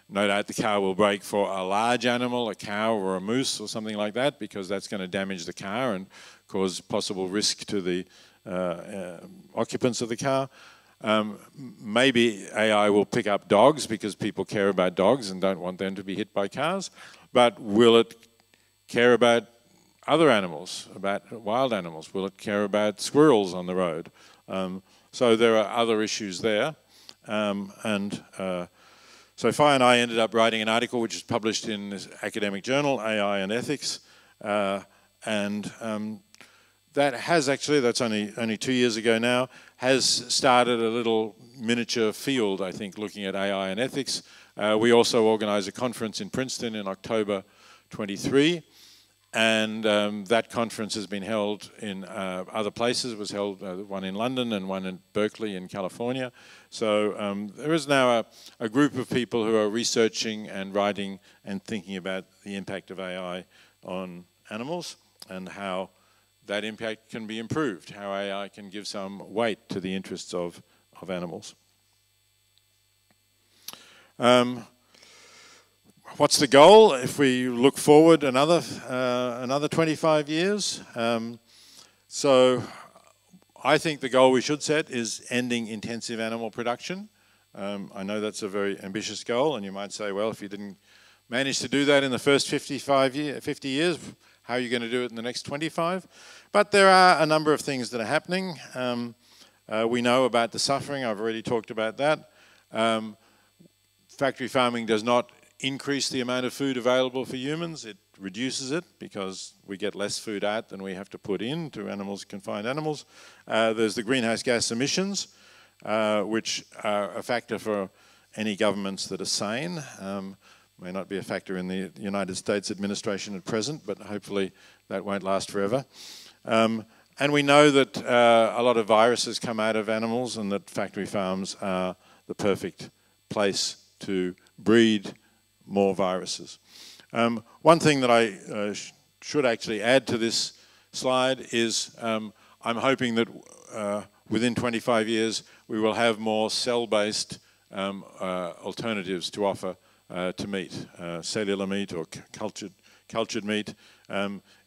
Speaker 2: No doubt the car will brake for a large animal, a cow or a moose or something like that, because that's going to damage the car and cause possible risk to the occupants of the car. Maybe AI will pick up dogs because people care about dogs and don't want them to be hit by cars. But will it care about other animals, about wild animals? Will it care about squirrels on the road? So there are other issues there. So Fai and I ended up writing an article which is published in this academic journal, AI and Ethics, and that has actually, that's only 2 years ago now, has started a little miniature field, I think, looking at AI and ethics. We also organise a conference in Princeton in October 23, and that conference has been held in other places. It was held, one in London and one in Berkeley in California. So there is now a group of people who are researching and writing and thinking about the impact of AI on animals and how that impact can be improved, how AI can give some weight to the interests of animals. What's the goal if we look forward another 25 years? So I think the goal we should set is ending intensive animal production. I know that's a very ambitious goal, and you might say, well, if you didn't manage to do that in the first 50 years, how are you going to do it in the next 25? But there are a number of things that are happening. We know about the suffering. I've already talked about that. Factory farming does not increase the amount of food available for humans. It reduces it because we get less food out than we have to put in to confined animals. There's the greenhouse gas emissions, which are a factor for any governments that are sane. May not be a factor in the United States administration at present, but hopefully that won't last forever. And we know that a lot of viruses come out of animals and that factory farms are the perfect place to breed more viruses. One thing that I should actually add to this slide is I'm hoping that within 25 years we will have more cell-based alternatives to offer to meat, cellular meat or cultured meat.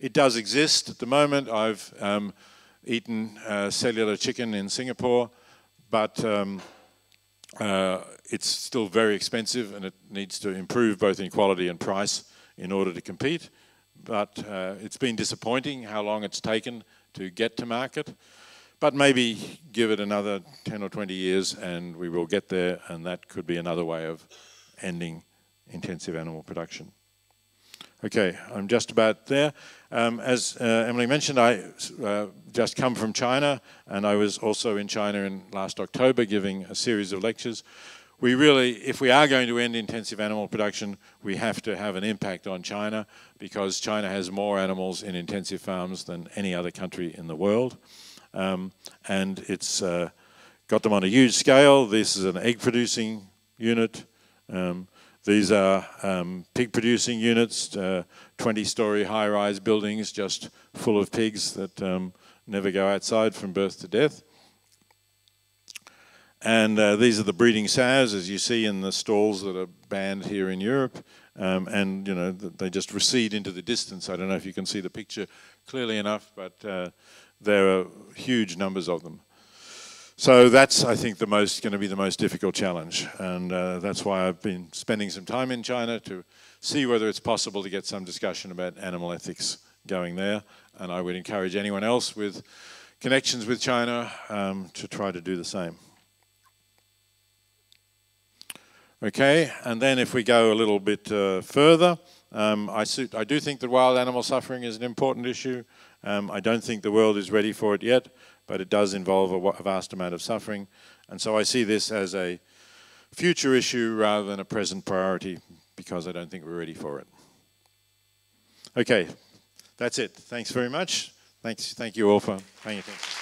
Speaker 2: It does exist at the moment. I've eaten cellular chicken in Singapore, but it's still very expensive and it needs to improve both in quality and price in order to compete. but it's been disappointing how long it's taken to get to market. But maybe give it another 10 or 20 years and we will get there, and that could be another way of ending intensive animal production. Okay, I'm just about there. As Emily mentioned, I just come from China, and I was also in China in last October giving a series of lectures. We really, if we are going to end intensive animal production, we have to have an impact on China, because China has more animals in intensive farms than any other country in the world. And it's got them on a huge scale. This is an egg-producing unit. These are pig-producing units, 20-story high-rise buildings just full of pigs that never go outside from birth to death. And these are the breeding sows, as you see in the stalls that are banned here in Europe. And, you know, they just recede into the distance. I don't know if you can see the picture clearly enough, but there are huge numbers of them. So that's, I think, going to be the most difficult challenge. And that's why I've been spending some time in China to see whether it's possible to get some discussion about animal ethics going there. And I would encourage anyone else with connections with China to try to do the same. Okay, and then if we go a little bit further, I do think that wild animal suffering is an important issue. I don't think the world is ready for it yet, but it does involve a vast amount of suffering. And so I see this as a future issue rather than a present priority, because I don't think we're ready for it. Okay, that's it. Thanks very much. Thank you all for paying attention.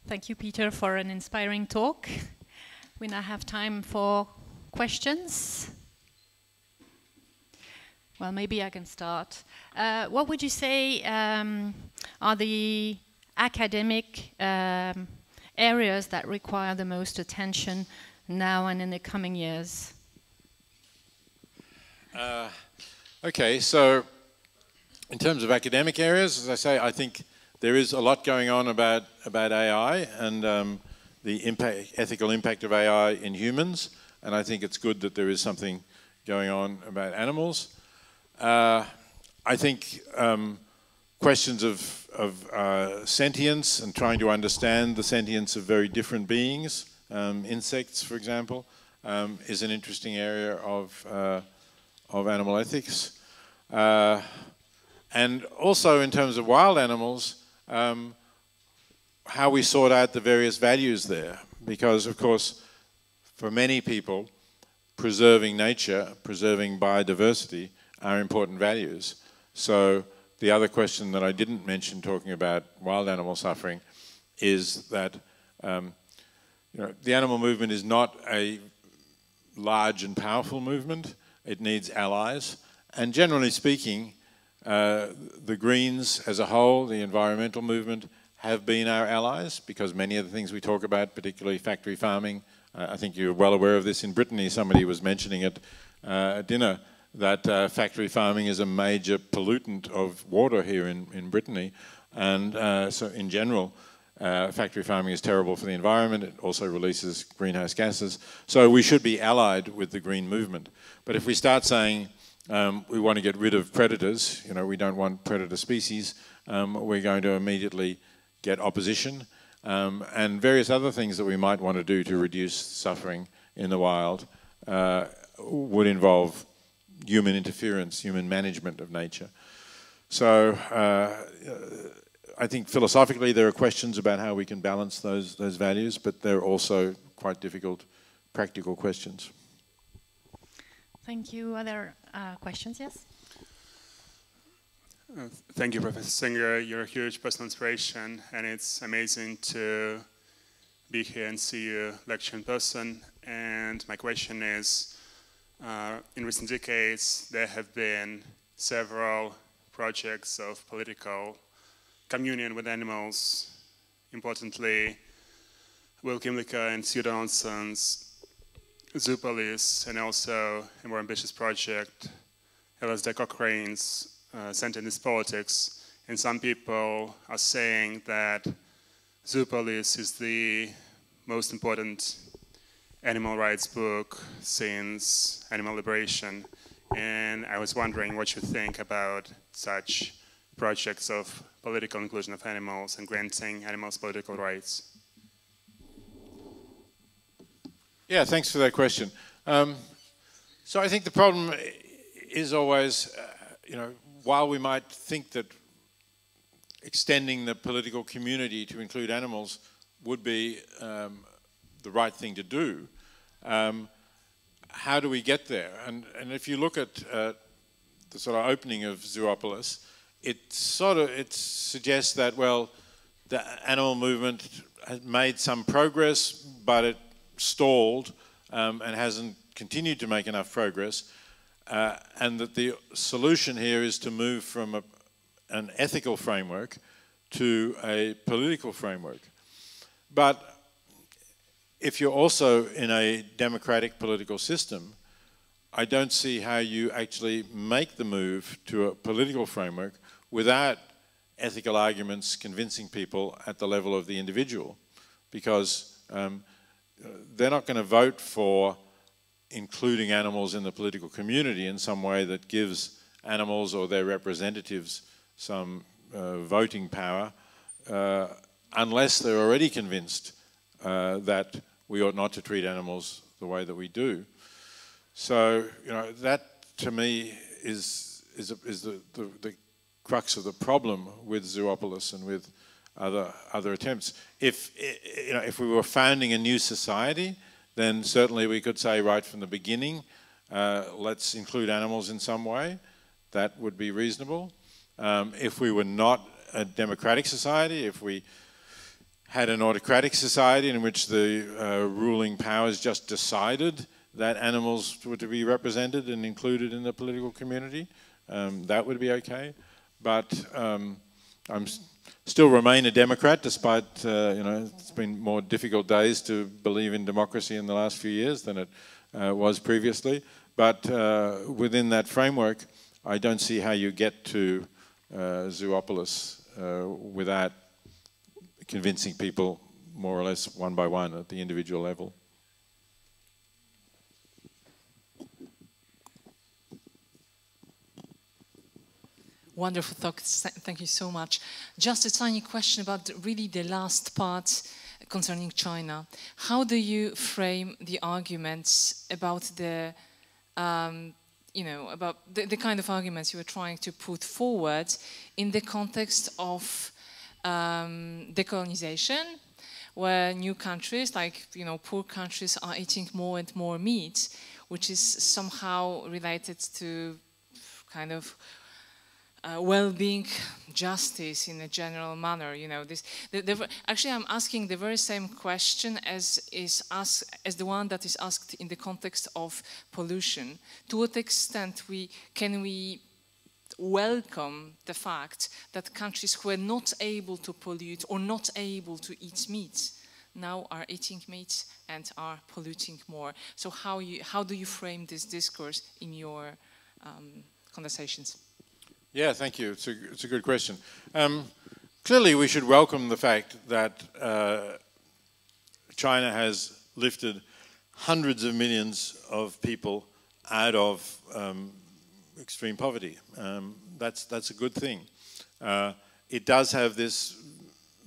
Speaker 1: Thank you, Peter, for an inspiring talk. We now have time for questions. Well, maybe I can start. What would you say are the academic areas that require the most attention now and in the coming years?
Speaker 2: Okay, so in terms of academic areas, as I say, I think there is a lot going on about AI and the ethical impact of AI in humans, and I think it's good that there is something going on about animals. I think questions of sentience and trying to understand the sentience of very different beings, insects, for example, is an interesting area of animal ethics. And also in terms of wild animals, how we sort out the various values there. Because, of course, for many people, preserving nature, preserving biodiversity are important values. So the other question that I didn't mention talking about wild animal suffering is that the animal movement is not a large and powerful movement. It needs allies. And generally speaking, the Greens as a whole, the environmental movement, have been our allies, because many of the things we talk about, particularly factory farming, I think you're well aware of this in Brittany. Somebody was mentioning at dinner that factory farming is a major pollutant of water here in Brittany. And so in general, factory farming is terrible for the environment. It also releases greenhouse gases. So we should be allied with the green movement. But if we start saying we want to get rid of predators, we don't want predator species, we're going to immediately get opposition, and various other things that we might want to do to reduce suffering in the wild would involve human interference, human management of nature. So I think philosophically there are questions about how we can balance those values, but they're also quite difficult practical questions.
Speaker 1: Thank you. Are there questions? Yes?
Speaker 3: Thank you, Professor Singer. You're a huge personal inspiration, and it's amazing to be here and see you lecture in person. And my question is, in recent decades, there have been several projects of political communion with animals. Importantly, Will Kimlicka and Sue Donaldson's Zoo Police, and also a more ambitious project, LSD Cochrane's Sentence Politics, And some people are saying that Zoopolis is the most important animal rights book since Animal Liberation. And I was wondering what you think about such projects of political inclusion of animals and granting animals political rights.
Speaker 2: Yeah, thanks for that question. So I think the problem is always, while we might think that extending the political community to include animals would be the right thing to do, how do we get there? And if you look at the sort of opening of Zoopolis, it suggests that, well, the animal movement has made some progress, but it stalled and hasn't continued to make enough progress, and that the solution here is to move from an ethical framework to a political framework. But if you're also in a democratic political system, I don't see how you actually make the move to a political framework without ethical arguments convincing people at the level of the individual, because they're not going to vote for including animals in the political community in some way that gives animals or their representatives some voting power unless they're already convinced that we ought not to treat animals the way that we do. So, that to me is the crux of the problem with Zoopolis and with other attempts. If we were founding a new society, then certainly we could say right from the beginning, let's include animals in some way. That would be reasonable. If we were not a democratic society, if we had an autocratic society in which the ruling powers just decided that animals were to be represented and included in the political community, that would be okay. But I'm still remain a Democrat, despite it's been more difficult days to believe in democracy in the last few years than it was previously. But within that framework, I don't see how you get to Zoopolis without convincing people more or less one by one at the individual level.
Speaker 4: Wonderful talk. Thank you so much. Just a tiny question about really the last part concerning China. How do you frame the arguments about the, about the kind of arguments you were trying to put forward in the context of decolonization, where new countries, like poor countries, are eating more and more meat, which is somehow related to kind of well-being, justice in a general manner. Actually, I'm asking the very same question as the one that is asked in the context of pollution. To what extent can we welcome the fact that countries who are not able to pollute or not able to eat meat now are eating meat and are polluting more? So how do you frame this discourse in your conversations?
Speaker 2: Yeah, thank you. It's a good question. Clearly, we should welcome the fact that China has lifted hundreds of millions of people out of extreme poverty. That's a good thing. It does have this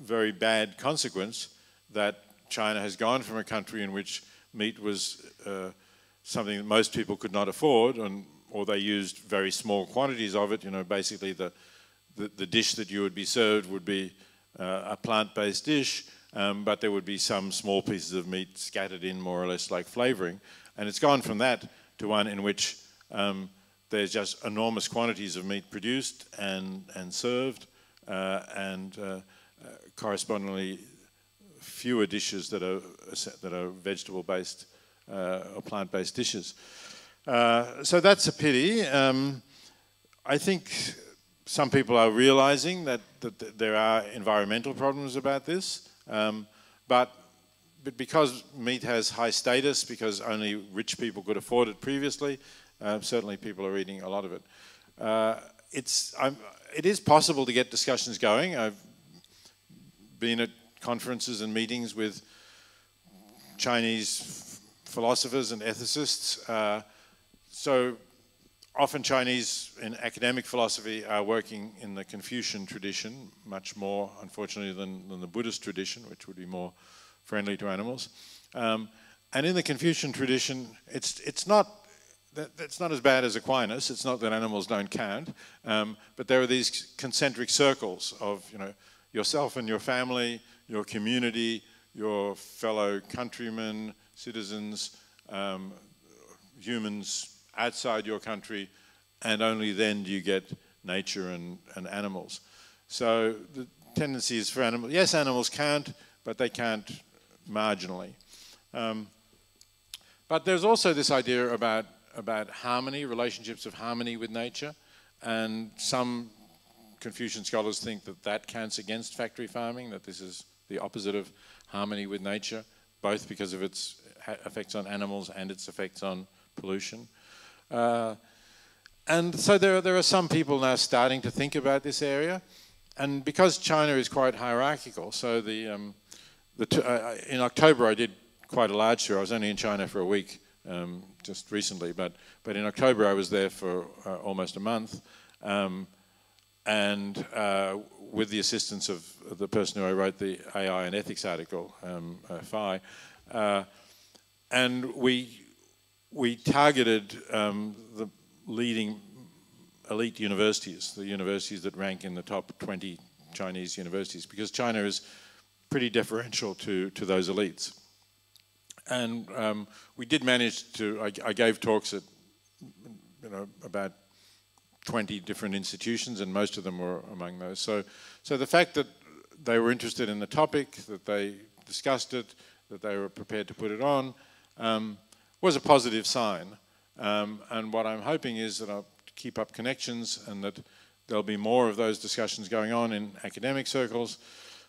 Speaker 2: very bad consequence that China has gone from a country in which meat was something that most people could not afford, or they used very small quantities of it. Basically the dish that you would be served would be a plant-based dish, but there would be some small pieces of meat scattered in more or less like flavoring. And it's gone from that to one in which there's just enormous quantities of meat produced and served, and correspondingly fewer dishes that are vegetable-based or plant-based dishes. So that's a pity. I think some people are realizing that there are environmental problems about this, but because meat has high status, because only rich people could afford it previously, certainly people are eating a lot of it. it is possible to get discussions going. I've been at conferences and meetings with Chinese philosophers and ethicists. So often Chinese in academic philosophy are working in the Confucian tradition, much more, unfortunately, than the Buddhist tradition, which would be more friendly to animals. And in the Confucian tradition, it's not as bad as Aquinas. It's not that animals don't count, but there are these concentric circles of, you know, yourself and your family, your community, your fellow countrymen, citizens, humans outside your country, and only then do you get nature and animals. So the tendency is for animals, yes, animals count, but they count marginally. But there's also this idea about harmony, relationships of harmony with nature, and some Confucian scholars think that that counts against factory farming, that this is the opposite of harmony with nature, both because of its effects on animals and its effects on pollution. And so there are some people now starting to think about this area, and because China is quite hierarchical, so in October I did quite a large tour. I was only in China for a week just recently, but in October I was there for almost a month, and with the assistance of the person who I wrote the AI and ethics article, Phi, and we targeted the leading elite universities, the universities that rank in the top 20 Chinese universities, because China is pretty deferential to those elites. And we did manage to, I gave talks at, you know, about 20 different institutions, and most of them were among those. So the fact that they were interested in the topic, that they discussed it, that they were prepared to put it on, was a positive sign. And what I'm hoping is that I'll keep up connections and that there'll be more of those discussions going on in academic circles.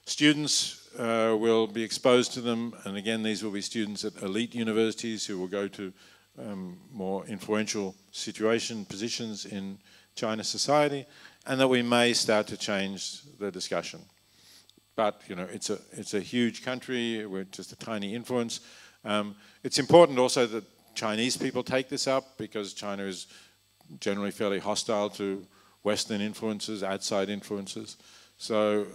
Speaker 2: Students will be exposed to them, and again, these will be students at elite universities who will go to more influential positions in China society, and that we may start to change the discussion. But, you know, it's a huge country, we're just a tiny influence. It's important also that Chinese people take this up, because China is generally fairly hostile to Western influences, outside influences. So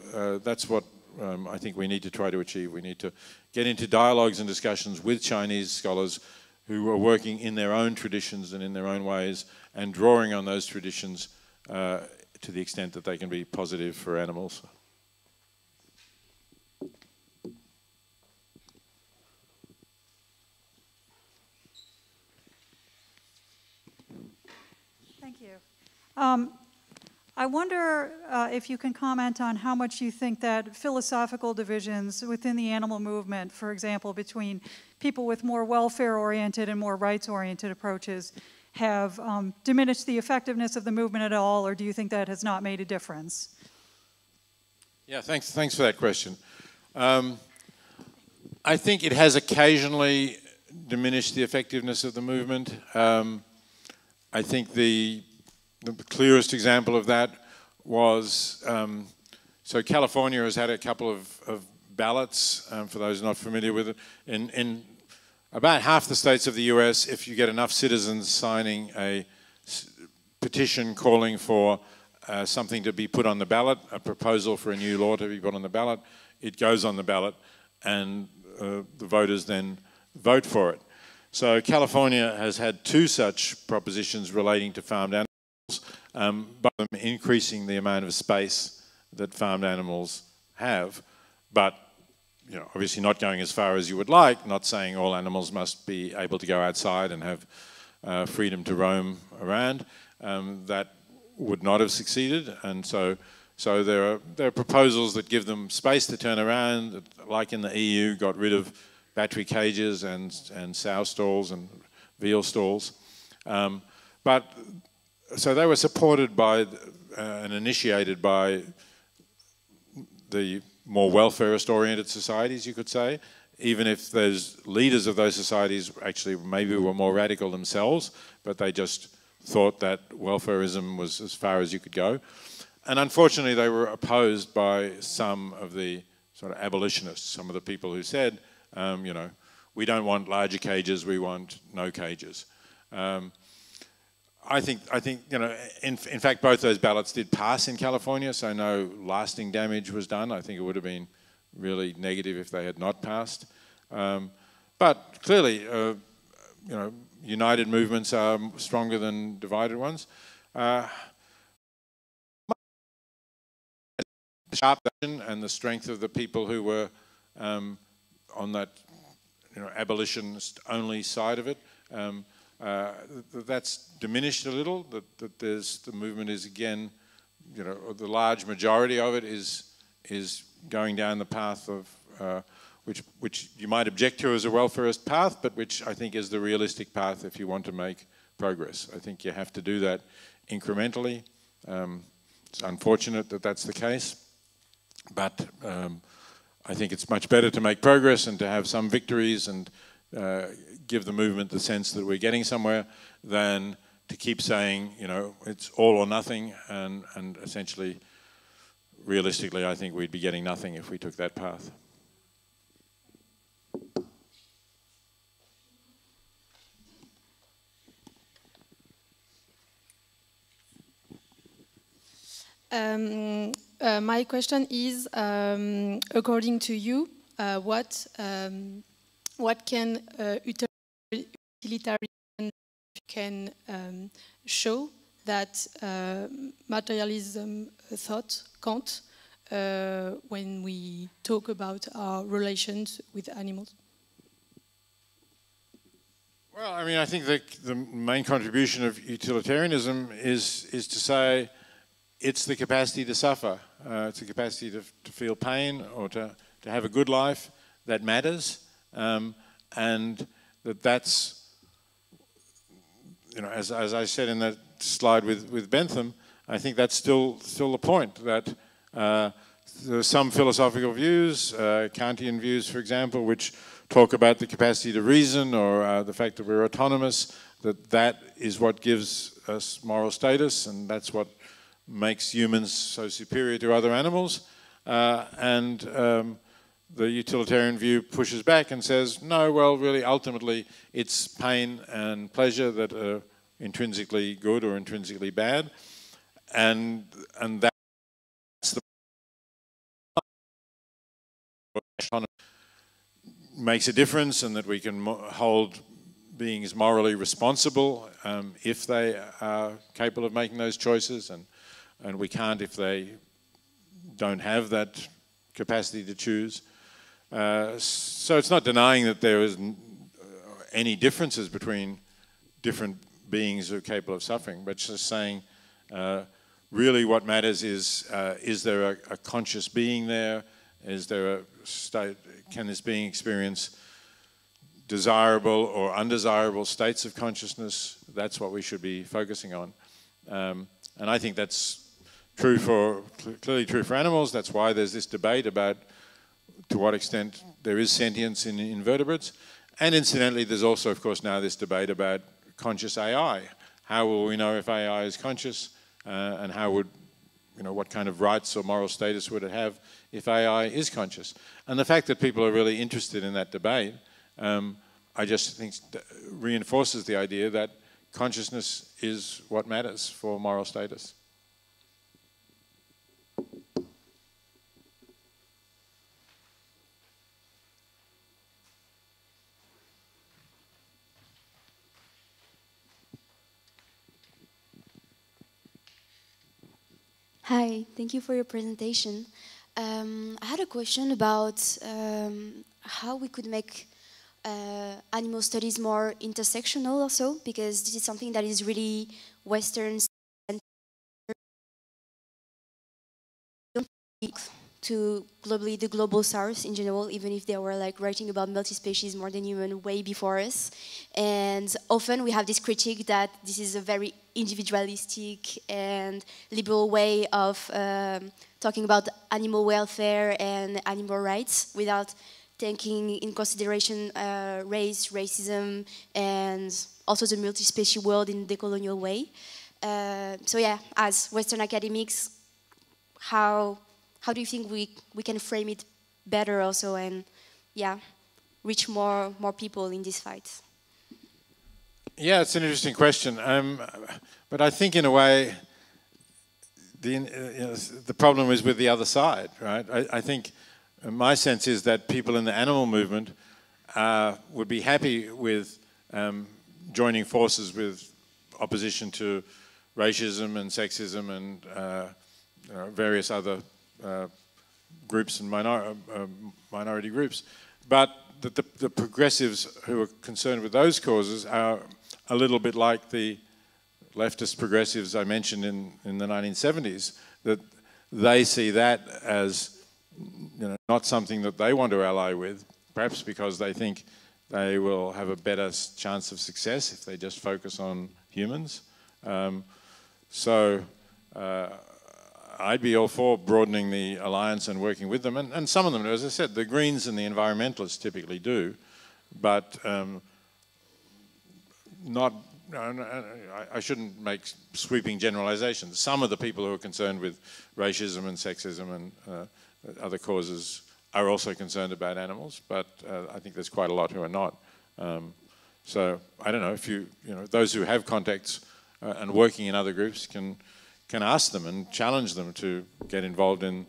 Speaker 2: that's what I think we need to try to achieve. We need to get into dialogues and discussions with Chinese scholars who are working in their own traditions and in their own ways, and drawing on those traditions to the extent that they can be positive for animals.
Speaker 5: Thank you. I wonder if you can comment on how much you think that philosophical divisions within the animal movement, for example, between people with more welfare-oriented and more rights-oriented approaches, have diminished the effectiveness of the movement at all, or do you think that has not made a difference?
Speaker 2: Yeah, thanks for that question. I think it has occasionally diminished the effectiveness of the movement. I think the clearest example of that was, so California has had a couple of ballots, for those not familiar with it. In about half the states of the US, if you get enough citizens signing a petition calling for something to be put on the ballot, a proposal for a new law to be put on the ballot, it goes on the ballot, and the voters then vote for it. So California has had 2 such propositions relating to farmed animals, by them increasing the amount of space that farmed animals have, but, you know, obviously not going as far as you would like, not saying all animals must be able to go outside and have freedom to roam around. That would not have succeeded, and so there are proposals that give them space to turn around, that, like in the EU, got rid of battery cages and sow stalls and veal stalls. So they were supported by and initiated by the more welfarist-oriented societies, you could say, even if those leaders of those societies actually maybe were more radical themselves, but they just thought that welfarism was as far as you could go. And unfortunately, they were opposed by some of the sort of abolitionists, some of the people who said, you know, we don't want larger cages, we want no cages. I think, you know, in fact, both those ballots did pass in California, so no lasting damage was done. I think it would have been really negative if they had not passed. But clearly, you know, united movements are stronger than divided ones. The sharp and the strength of the people who were on that, you know, abolitionist-only side of it, that's diminished a little. That the movement is again, you know, the large majority of it is going down the path of which you might object to as a welfarist path, but which I think is the realistic path if you want to make progress. I think you have to do that incrementally. It's unfortunate that that's the case, but I think it's much better to make progress and to have some victories and give the movement the sense that we're getting somewhere than to keep saying, you know, it's all or nothing, and essentially, realistically, I think we'd be getting nothing if we took that path.
Speaker 6: My question is, according to you, what can utilitarian can show that materialism thought can't when we talk about our relations with animals?
Speaker 2: Well, I mean, I think the main contribution of utilitarianism is to say it's the capacity to suffer. It's the capacity to feel pain or to have a good life that matters, and that's, you know, as I said in that slide with Bentham, I think that's still the point, that there are some philosophical views, Kantian views, for example, which talk about the capacity to reason or the fact that we're autonomous, that is what gives us moral status, and that's what makes humans so superior to other animals. The utilitarian view pushes back and says, no, well, really, ultimately, it's pain and pleasure that are intrinsically good or intrinsically bad, and that's the makes a difference, and that we can hold beings morally responsible if they are capable of making those choices, and we can't if they don't have that capacity to choose. So it's not denying that there is any differences between different beings who are capable of suffering, but just saying really what matters is there a conscious being there? Is there a state, can this being experience desirable or undesirable states of consciousness? That's what we should be focusing on. And I think that's clearly true for animals. That's why there's this debate about to what extent there is sentience in invertebrates. And incidentally, there's also, of course, now this debate about conscious AI. How will we know if AI is conscious? And how would, you know, what kind of rights or moral status would it have if AI is conscious? And the fact that people are really interested in that debate, I just think reinforces the idea that consciousness is what matters for moral status.
Speaker 7: Hi, thank you for your presentation. I had a question about how we could make animal studies more intersectional also, because this is something that is really Western to globally the global south in general, even if they were like writing about multi-species more than human way before us. And often we have this critique that this is a very individualistic and liberal way of talking about animal welfare and animal rights without taking in consideration race, racism, and also the multi-species world in the colonial way. So yeah, as Western academics, how do you think we can frame it better also, and yeah, reach more people in this fight?
Speaker 2: Yeah, it's an interesting question, but I think in a way the problem is with the other side, right? I think my sense is that people in the animal movement would be happy with joining forces with opposition to racism and sexism and various other groups and minority groups. But the progressives who are concerned with those causes are a little bit like the leftist progressives I mentioned in the 1970s, that they see that as not something that they want to ally with, perhaps because they think they will have a better chance of success if they just focus on humans. So I'd be all for broadening the alliance and working with them. And some of them, as I said, the Greens and the environmentalists typically do, but I shouldn't make sweeping generalizations. Some of the people who are concerned with racism and sexism and other causes are also concerned about animals, but I think there's quite a lot who are not. So I don't know if those who have contacts and working in other groups can ask them and challenge them to get involved in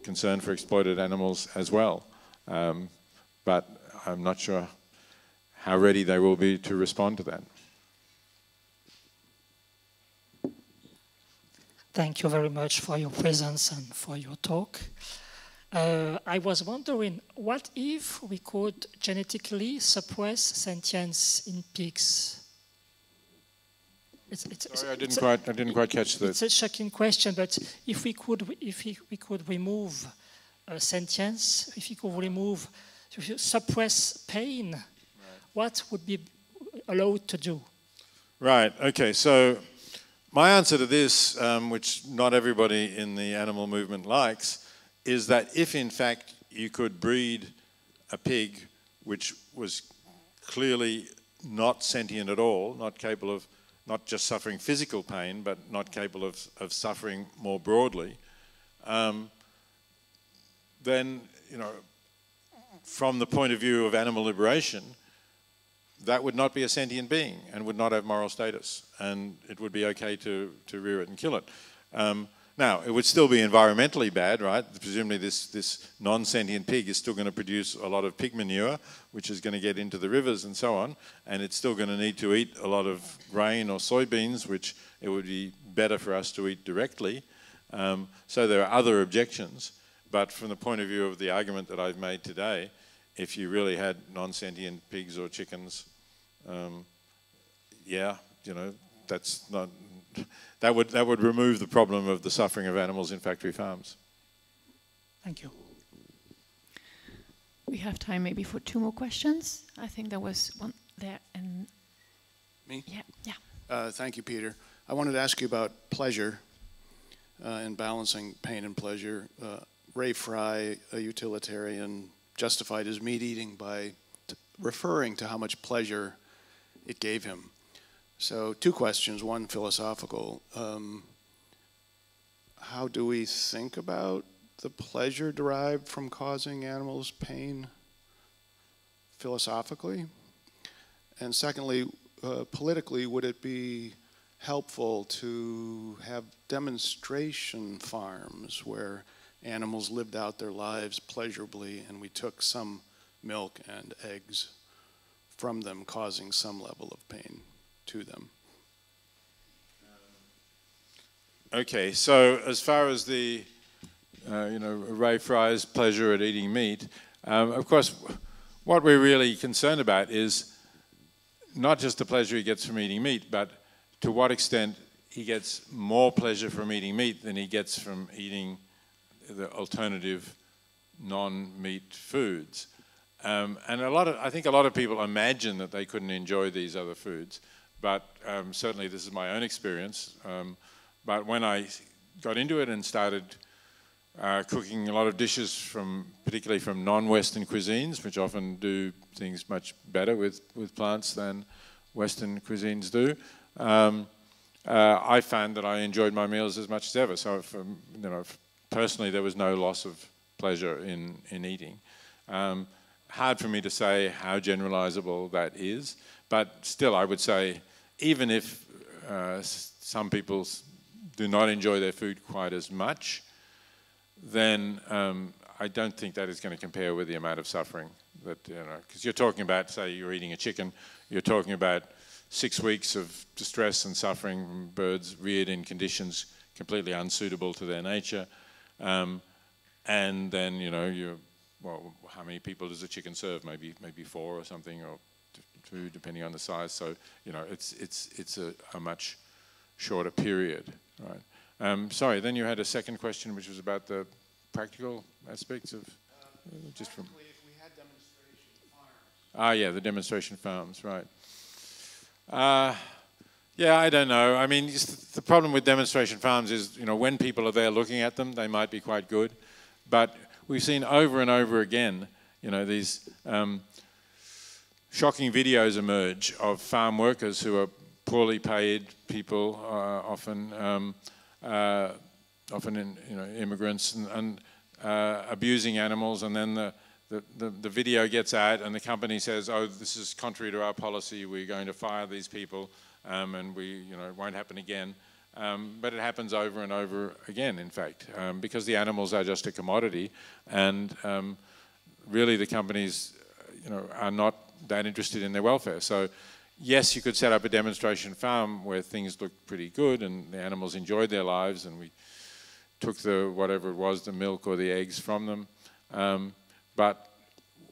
Speaker 2: concern for exploited animals as well. But I'm not sure how ready they will be to respond to that.
Speaker 8: Thank you very much for your presence and for your talk. I was wondering, what if we could genetically suppress sentience in pigs?
Speaker 2: Sorry, I didn't quite catch that.
Speaker 8: It's a shocking question, but if we could remove sentience, if we could suppress pain, right, what would be allowed to do?
Speaker 2: Right. Okay. So my answer to this, which not everybody in the animal movement likes, is that if in fact you could breed a pig which was clearly not sentient at all, not capable of not just suffering physical pain, but not capable of suffering more broadly, then, from the point of view of animal liberation, that would not be a sentient being and would not have moral status, and it would be okay to rear it and kill it. Now, it would still be environmentally bad, right? Presumably this non-sentient pig is still going to produce a lot of pig manure, which is going to get into the rivers and so on, and it's still going to need to eat a lot of grain or soybeans, which it would be better for us to eat directly. So there are other objections, but from the point of view of the argument that I've made today, if you really had non-sentient pigs or chickens, that's not... That would remove the problem of the suffering of animals in factory farms.
Speaker 8: Thank you.
Speaker 1: We have time maybe for 2 more questions. I think there was one there. And
Speaker 9: me?
Speaker 1: Yeah.
Speaker 9: Thank you, Peter. I wanted to ask you about pleasure and balancing pain and pleasure. Ray Fry, a utilitarian, justified his meat eating by referring to how much pleasure it gave him. So 2 questions, one philosophical. How do we think about the pleasure derived from causing animals pain philosophically? And secondly, politically, would it be helpful to have demonstration farms where animals lived out their lives pleasurably and we took some milk and eggs from them, causing some level of pain to them?
Speaker 2: Okay, so as far as the Ray Fry's pleasure at eating meat, of course, what we're really concerned about is not just the pleasure he gets from eating meat, but to what extent he gets more pleasure from eating meat than he gets from eating the alternative non-meat foods. And I think a lot of people imagine that they couldn't enjoy these other foods, but certainly this is my own experience. But when I got into it and started cooking a lot of dishes particularly from non-Western cuisines, which often do things much better with plants than Western cuisines do. I found that I enjoyed my meals as much as ever. So, personally, there was no loss of pleasure in eating. Hard for me to say how generalizable that is, but still, I would say, even if some people do not enjoy their food quite as much, then I don't think that is going to compare with the amount of suffering that, because you're talking about, say, you're eating a chicken, you're talking about 6 weeks of distress and suffering from birds reared in conditions completely unsuitable to their nature, and then, well, how many people does a chicken serve? Maybe 4 or something, or 2, depending on the size. So, it's a much shorter period, right? Sorry, then you had a second question, which was about the practical aspects of just from.
Speaker 9: If we had demonstration farms.
Speaker 2: Yeah, the demonstration farms, right? Yeah, I don't know. I mean, the problem with demonstration farms is, when people are there looking at them, they might be quite good, but we've seen over and over again, these shocking videos emerge of farm workers who are poorly paid people, often immigrants, and abusing animals, and then the video gets out, and the company says, "Oh, this is contrary to our policy. We're going to fire these people, and it won't happen again." But it happens over and over again, in fact, because the animals are just a commodity, and really the companies, are not that interested in their welfare. So, yes, you could set up a demonstration farm where things looked pretty good and the animals enjoyed their lives, and we took whatever it was, the milk or the eggs from them. But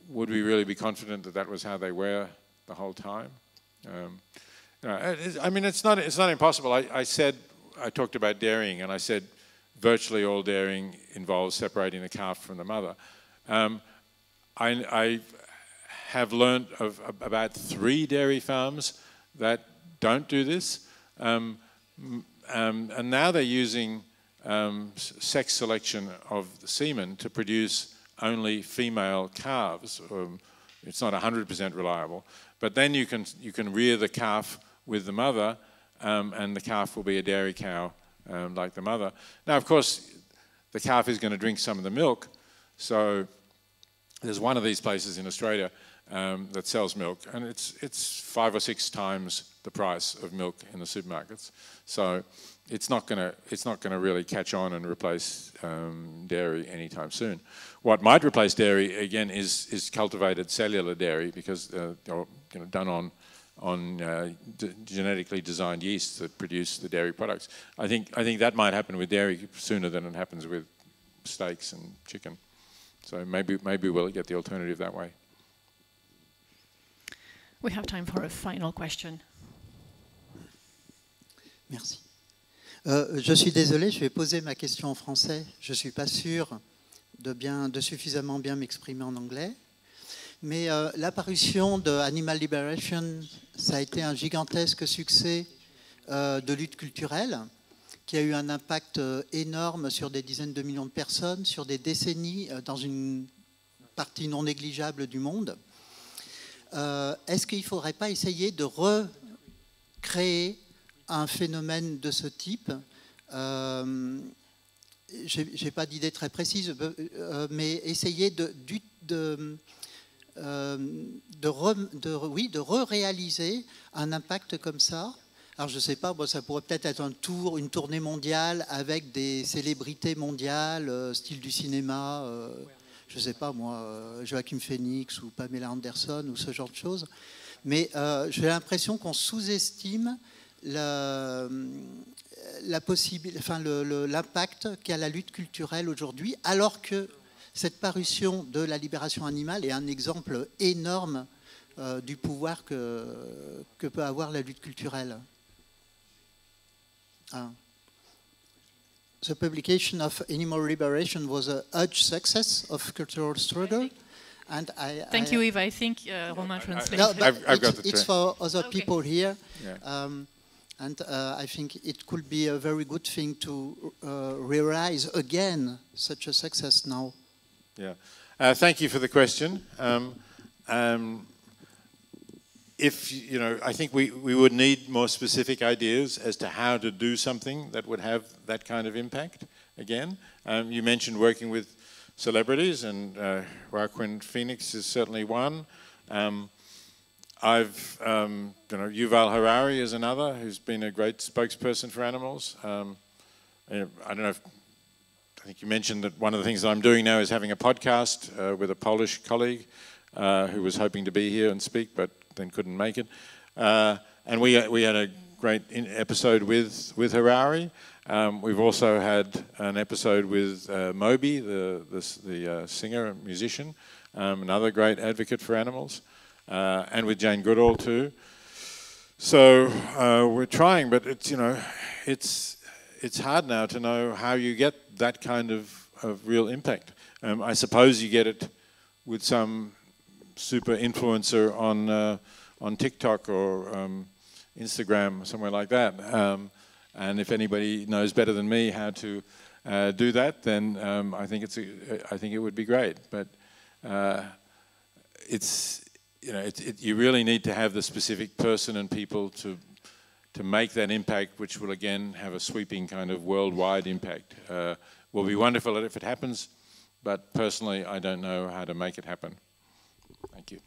Speaker 2: would we really be confident that that was how they were the whole time? I mean, it's not impossible. I talked about dairying, and I said virtually all dairying involves separating the calf from the mother. I have learned of about 3 dairy farms that don't do this, and now they're using sex selection of the semen to produce only female calves. It's not 100% reliable, but then you can rear the calf with the mother, and the calf will be a dairy cow like the mother. Now, of course, the calf is going to drink some of the milk, so there's one of these places in Australia that sells milk, and it's 5 or 6 times the price of milk in the supermarkets. So it's not going to really catch on and replace dairy anytime soon. What might replace dairy again is cultivated cellular dairy, because done on genetically designed yeasts that produce the dairy products. I think that might happen with dairy sooner than it happens with steaks and chicken. So maybe we'll get the alternative that way.
Speaker 1: We have time for a final question.
Speaker 10: Merci. Je suis désolé, je vais poser ma question en français. Je ne suis pas sûr de suffisamment bien m'exprimer en anglais. Mais l'apparition de Animal Libération, ça a été un gigantesque succès de lutte culturelle qui a eu un impact énorme sur des dizaines de millions de personnes, sur des décennies dans une partie non négligeable du monde. Est-ce qu'il ne faudrait pas essayer de recréer un phénomène de ce type? Je n'ai pas d'idée très précise, mais essayer de re-réaliser un impact comme ça. Alors je ne sais pas, bon, ça pourrait peut-être être une tournée mondiale avec des célébrités mondiales, style du cinéma, je ne sais pas moi, Joaquin Phoenix ou Pamela Anderson ou ce genre de choses. Mais j'ai l'impression qu'on sous-estime l'impact qu'a la lutte culturelle aujourd'hui, alors que cette parution de la libération animale est un exemple énorme du pouvoir que peut avoir la lutte culturelle. The publication of Animal Liberation was a huge success of cultural struggle. And
Speaker 1: Thank you, Eva. I think Romain translates.
Speaker 10: No, but it's for other people here.
Speaker 2: Yeah.
Speaker 10: And I think it could be a very good thing to realize again such a success now.
Speaker 2: Yeah, thank you for the question. If you know, I think we would need more specific ideas as to how to do something that would have that kind of impact. Again, you mentioned working with celebrities, and Joaquin Phoenix is certainly one. I've, you know, Yuval Harari is another who's been a great spokesperson for animals. I don't know if, I think you mentioned that one of the things that I'm doing now is having a podcast with a Polish colleague who was hoping to be here and speak, but then couldn't make it. And we had a great episode with Harari. We've also had an episode with Moby, the singer and musician, another great advocate for animals. And with Jane Goodall too. So we're trying, but it's, you know, it's hard now to know how you get that kind of real impact. I suppose you get it with some super influencer on TikTok or Instagram or somewhere like that. And if anybody knows better than me how to do that, then I think it would be great. But it's, you know, you really need to have the specific person and people to make that impact, which will again have a sweeping kind of worldwide impact. Will be wonderful if it happens, but personally I don't know how to make it happen. Thank you.